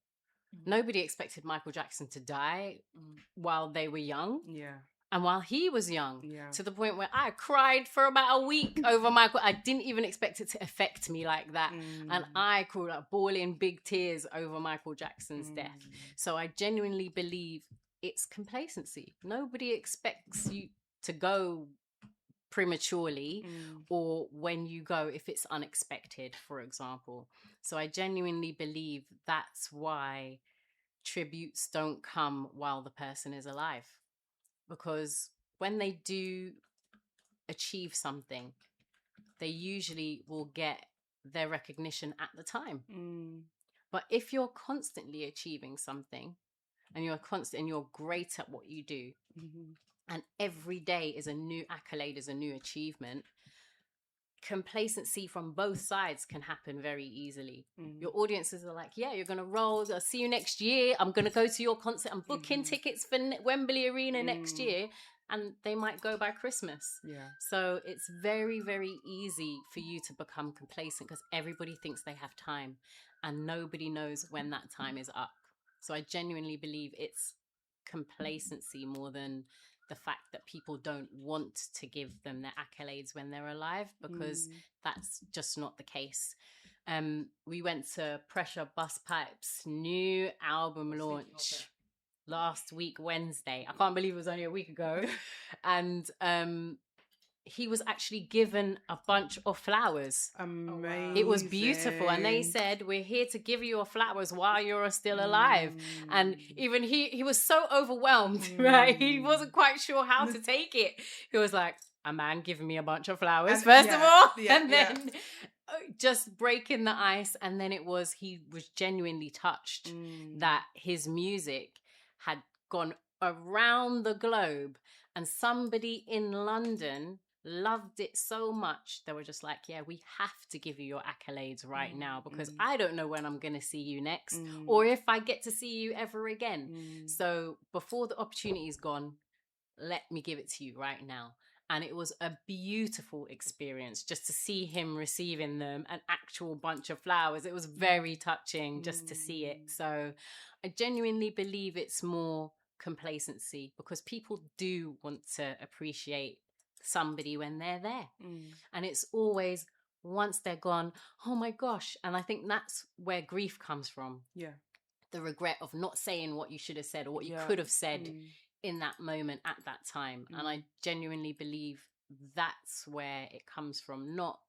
Nobody expected Michael Jackson to die while they were young. And while he was young, to the point where I cried for about a week over Michael. I didn't even expect it to affect me like that. And I cried out, bawling big tears over Michael Jackson's death. So I genuinely believe it's complacency. Nobody expects you to go prematurely or when you go, if it's unexpected, for example. So I genuinely believe that's why tributes don't come while the person is alive. Because when they do achieve something, they usually will get their recognition at the time. But if you're constantly achieving something and you're great at what you do, and every day is a new accolade, is a new achievement, complacency from both sides can happen very easily. Your audiences are like, yeah, you're going to roll. I'll see you next year. I'm going to go to your concert. I'm booking tickets for Wembley Arena next year. And they might go by Christmas. So it's very, very easy for you to become complacent because everybody thinks they have time and nobody knows when that time is up. So I genuinely believe it's complacency more than the fact that people don't want to give them their accolades when they're alive, because that's just not the case. We went to Pressure Busspipe's new album launch last week, Wednesday. I can't believe it was only a week ago. And he was actually given a bunch of flowers. Amazing. It was beautiful. And they said, we're here to give you your flowers while you're still alive. And even he was so overwhelmed, right? He wasn't quite sure how to take it. He was like, a man giving me a bunch of flowers, first of all. And then just breaking the ice. And then he was genuinely touched that his music had gone around the globe, and somebody in London loved it so much they were just like, yeah, we have to give you your accolades right now, because I don't know when I'm going to see you next, or if I get to see you ever again. So before the opportunity's gone, let me give it to you right now. And it was a beautiful experience just to see him receiving them, an actual bunch of flowers. It was very touching just to see it. So I genuinely believe it's more complacency, because people do want to appreciate somebody when they're there. And it's always, once they're gone, oh my gosh. And I think that's where grief comes from. Yeah. The regret of not saying what you should have said or what you could have said in that moment at that time. And I genuinely believe that's where it comes from, not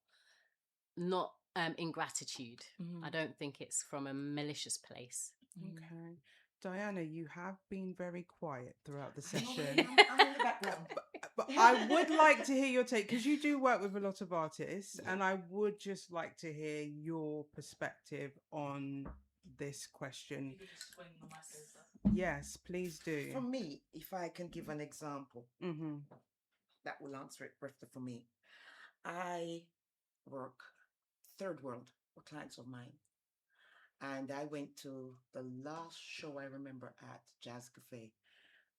ingratitude. I don't think it's from a malicious place. Okay. Diana, you have been very quiet throughout the session. I'm in the background. But I would like to hear your take, because you do work with a lot of artists, and I would just like to hear your perspective on this question. Yes, please do. For me, if I can give an example, that will answer it better for me. I work third world for clients of mine. And I went to the last show I remember at Jazz Cafe,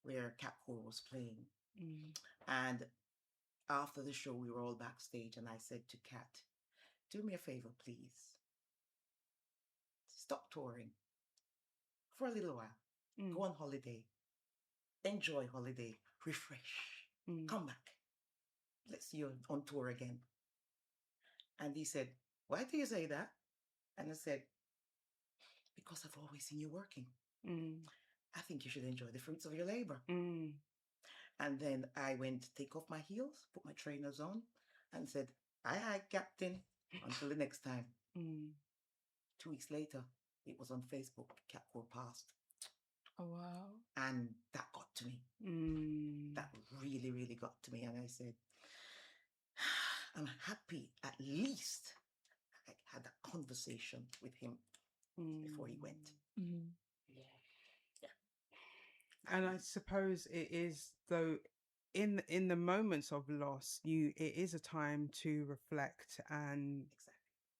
where Capcore was playing. And after the show, we were all backstage, and I said to Kat, do me a favor, please. Stop touring for a little while. Go on holiday. Enjoy holiday. Refresh. Come back. Let's see you on tour again. And he said, why do you say that? And I said, because I've always seen you working. I think you should enjoy the fruits of your labor. And then I went to take off my heels, put my trainers on, and said, aye, Captain, until the next time. 2 weeks later, it was on Facebook, Capcore passed. Oh, wow. And that got to me. That really, really got to me. And I said, I'm happy at least I had that conversation with him before he went. And I suppose it is, though, in the moments of loss, it is a time to reflect and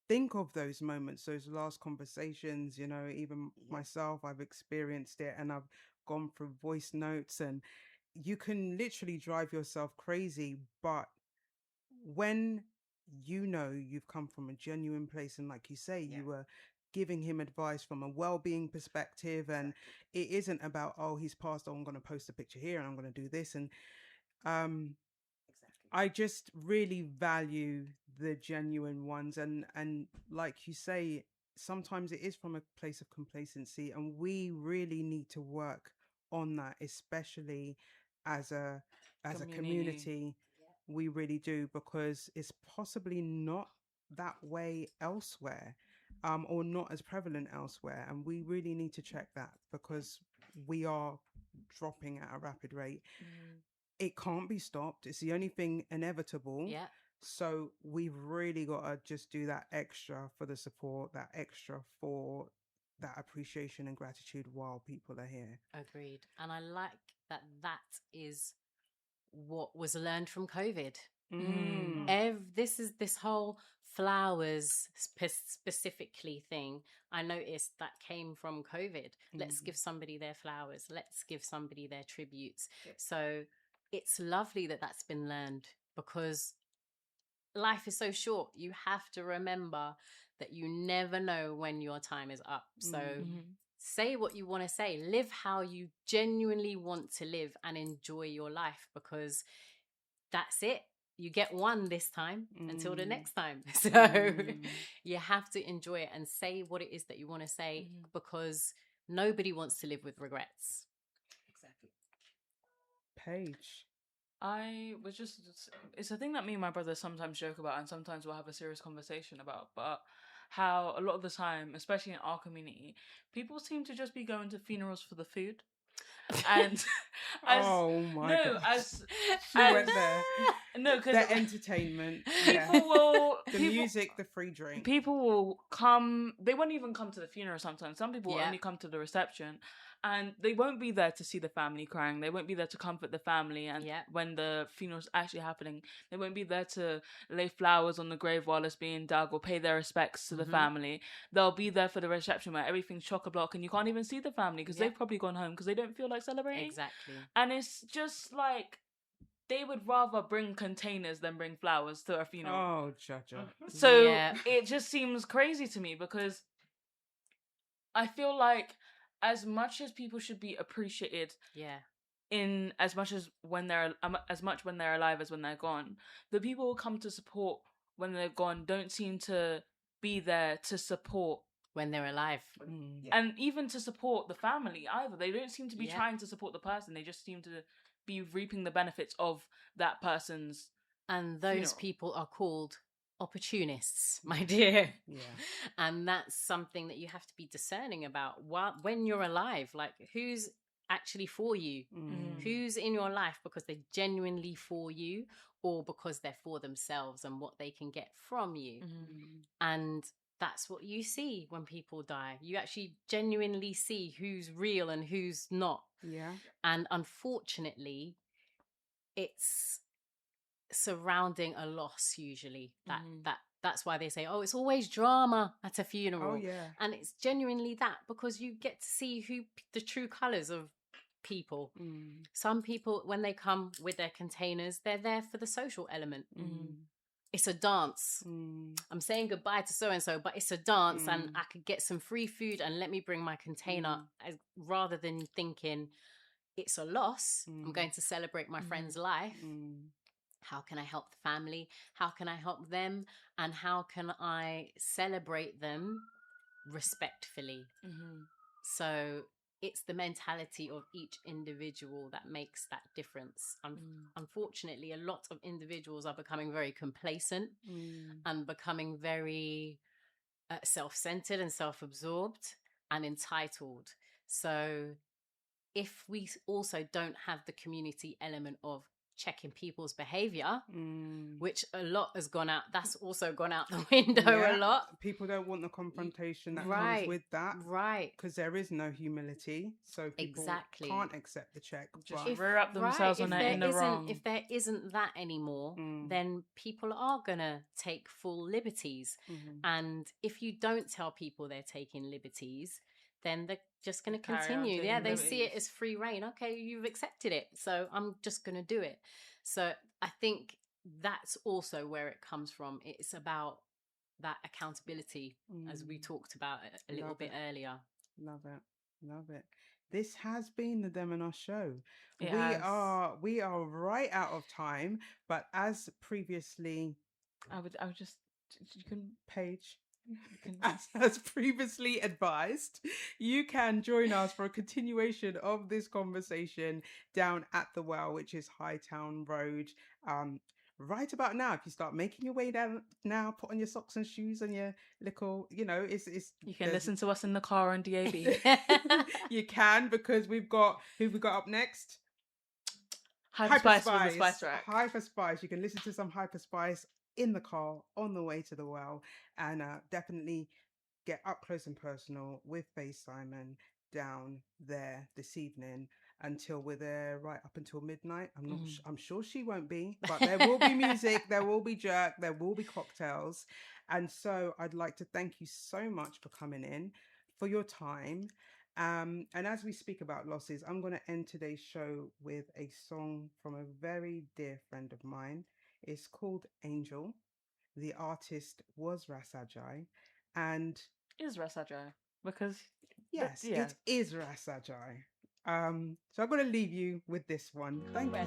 think of those moments, those last conversations. You know, even myself, I've experienced it, and I've gone through voice notes, and you can literally drive yourself crazy. But when you know you've come from a genuine place, and like you say, you were giving him advice from a well-being perspective, and it isn't about, oh, he's passed, oh, I'm going to post a picture here and I'm going to do this. And I just really value the genuine ones, and like you say, sometimes it is from a place of complacency, and we really need to work on that, especially as a community. We really do, because it's possibly not that way elsewhere, or not as prevalent elsewhere, and we really need to check that, because we are dropping at a rapid rate. It can't be stopped. It's the only thing inevitable. So we've really got to just do that extra for the support, that extra for that appreciation and gratitude while people are here. Agreed. And I like that is what was learned from COVID. This whole flowers specifically thing, I noticed that came from COVID. Let's give somebody their flowers. Let's give somebody their tributes. So it's lovely that that's been learned, because life is so short. You have to remember that you never know when your time is up. So say what you want to say. Live how you genuinely want to live, and enjoy your life, because that's it. You get one this time until the next time. So you have to enjoy it and say what it is that you want to say, because nobody wants to live with regrets. Exactly. Paige. It's a thing that me and my brother sometimes joke about, and sometimes we'll have a serious conversation about, but how a lot of the time, especially in our community, people seem to just be going to funerals for the food. And the entertainment, the music, the free drink. People will come. They won't even come to the funeral sometimes. Some people will only come to the reception, And they won't be there to see the family crying. They won't be there to comfort the family. And when the funeral's actually happening, they won't be there to lay flowers on the grave while it's being dug or pay their respects to the family. They'll be there for the reception where everything's chock-a-block and you can't even see the family because they've probably gone home because they don't feel like celebrating. Exactly. And it's just like they would rather bring containers than bring flowers to a funeral. Oh, Jaja. So it just seems crazy to me because I feel like as much as people should be appreciated, in as much when they're alive as when they're gone, the people who come to support when they're gone don't seem to be there to support when they're alive, and even to support the family either. They don't seem to be trying to support the person. They just seem to be reaping the benefits of that person's. And those people are called opportunists, my dear. And that's something that you have to be discerning about when you're alive. Like, who's actually for you? Who's in your life because they're genuinely for you, or because they're for themselves and what they can get from you? And that's what you see when people die. You actually genuinely see who's real and who's not. And unfortunately, it's surrounding a loss usually. That's why they say, oh, it's always drama at a funeral. And it's genuinely that, because you get to see who the true colours of people. Some people, when they come with their containers, they're there for the social element. It's a dance. I'm saying goodbye to so-and-so, but it's a dance and I could get some free food and let me bring my container, rather than thinking it's a loss. I'm going to celebrate my friend's life. How can I help the family? How can I help them? And how can I celebrate them respectfully? So it's the mentality of each individual that makes that difference. Unfortunately, a lot of individuals are becoming very complacent and becoming very self-centered and self-absorbed and entitled. So if we also don't have the community element of checking people's behavior, which a lot has gone out, that's also gone out the window a lot. People don't want the confrontation that comes with that, because there is no humility, so people can't accept the check. Just rear up themselves on it in the wrong. If there isn't that anymore, then people are gonna take full liberties, and if you don't tell people they're taking liberties, then they're just going to continue. They see it as free reign. Okay, you've accepted it, so I'm just going to do it. So I think that's also where it comes from. It's about that accountability, as we talked about a little bit earlier. Love it. This has been the Dem and Us show. We are right out of time, but as previously, I would just, you can Page. As previously advised, you can join us for a continuation of this conversation down at the Well, which is Hightown Road. Right about now, if you start making your way down now, put on your socks and shoes and your little, it's you can listen to us in the car on DAB. You can, because who we got up next? Hyperspice with the Spice Rack. Hyperspice. You can listen to some Hyperspice in the car on the way to the Well, and definitely get up close and personal with Fae Simon down there this evening until we're there right up until midnight. I'm sure she won't be, but there will be music, there will be jerk, there will be cocktails. And so I'd like to thank you so much for coming in, for your time. And as we speak about losses, I'm going to end today's show with a song from a very dear friend of mine. It's called Angel. The artist was Rasajai, and is Rasajai, because yes, it is Rasajai. So I'm going to leave you with this one. Thank you.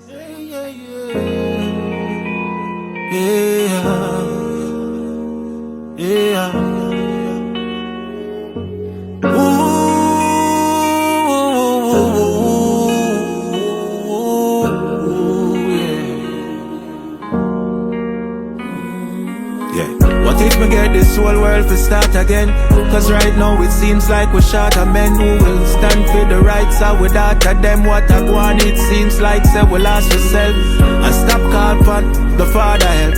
What if we get this whole world to start again? Cause right now it seems like we're short of men who will stand for the right side without them. What I want, it seems like say we lost yourself. And stop calling for the Father help.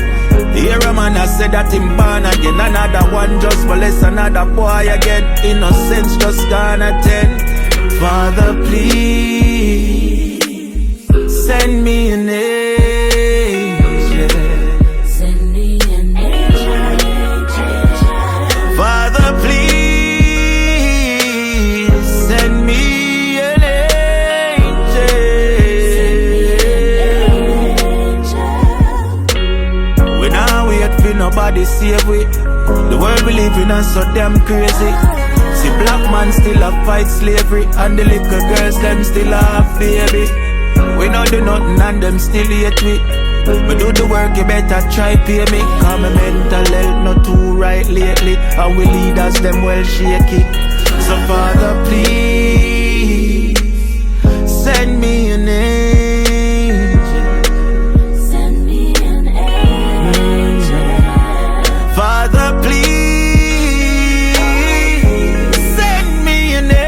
Here a man has said that him born again. Another one just molest another boy again. Innocence just gone at 10. Father, please send me an angel. Send me an angel. Father, please send me an angel. We now wait for nobody save we. The world we live in is so damn crazy. See black man still a fight slavery, and the little girls them still have baby. We not do nothing and them still hate we. We do the work, you better try pay me. Cause my mental health not too right lately, and we leaders them well shaky. So Father, please send me an angel. Send me an angel. Father, please send me an angel.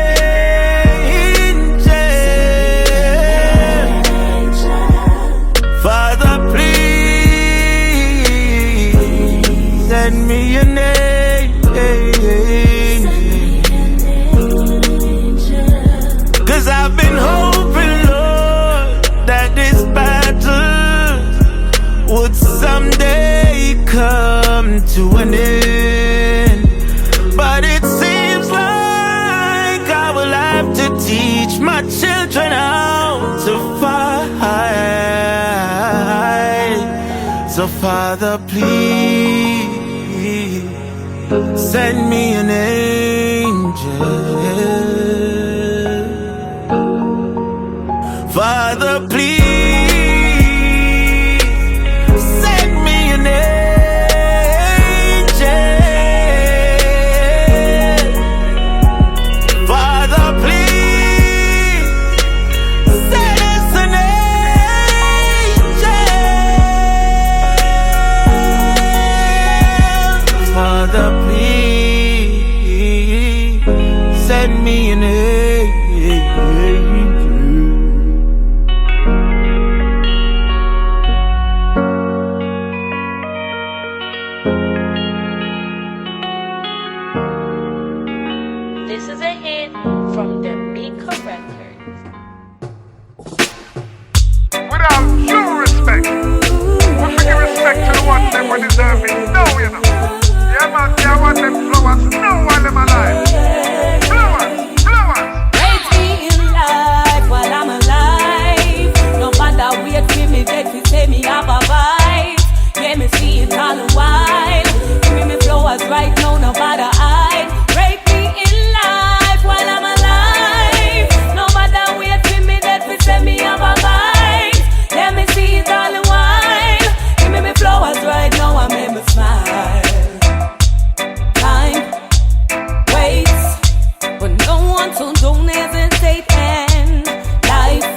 Father, please send me an angel. 'Cause I've been hoping, Lord, that this battle would someday come to an end. But it seems like I will have to teach my children how to fight. So Father, please send me an angel. Father, please send me an angel. Father, please send us an angel. Father, please send me an angel. This is a hit from the Mika Records. Without due respect, we should give respect to the ones that were deserving. No, you know. Yeah, man, yeah, I want them flowers. No, while them alive. Flowers, flowers. Raise me in life while I'm alive. No matter wait for me, dead to say me have a vibe. Yeah, me see it all a while. Give me flowers right now, no matter hide. Raise me in life while I'm alive. No matter wait for me, dead to say me have a vibe. Yeah, me see it all a while. Give me flowers right now, I make me smile. Time waits for no one, so don't hesitate. And life,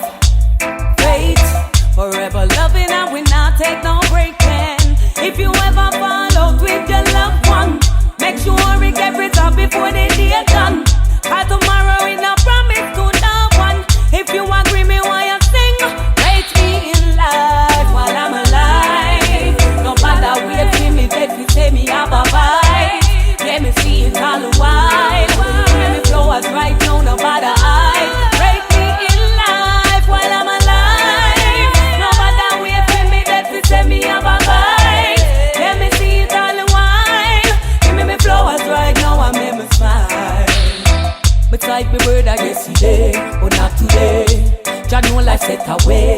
fate, forever loving and we not take no break. And if you ever fall out with your loved one, make sure we get it up before the day done. Cause tomorrow is not promise to no one. If you agree me while you sing, rate me in life while I'm alive. No matter wait for me, dead to say me have a vibe. Let me see it all a while. Let me flowers right now, no matter I. Rate me in life while I'm alive. No matter wait for me, dead to say me have a vibe. Let me see it all a while. Give me flowers right now, I make me smile. But like me word I guess today, but not today. Jah know life set away.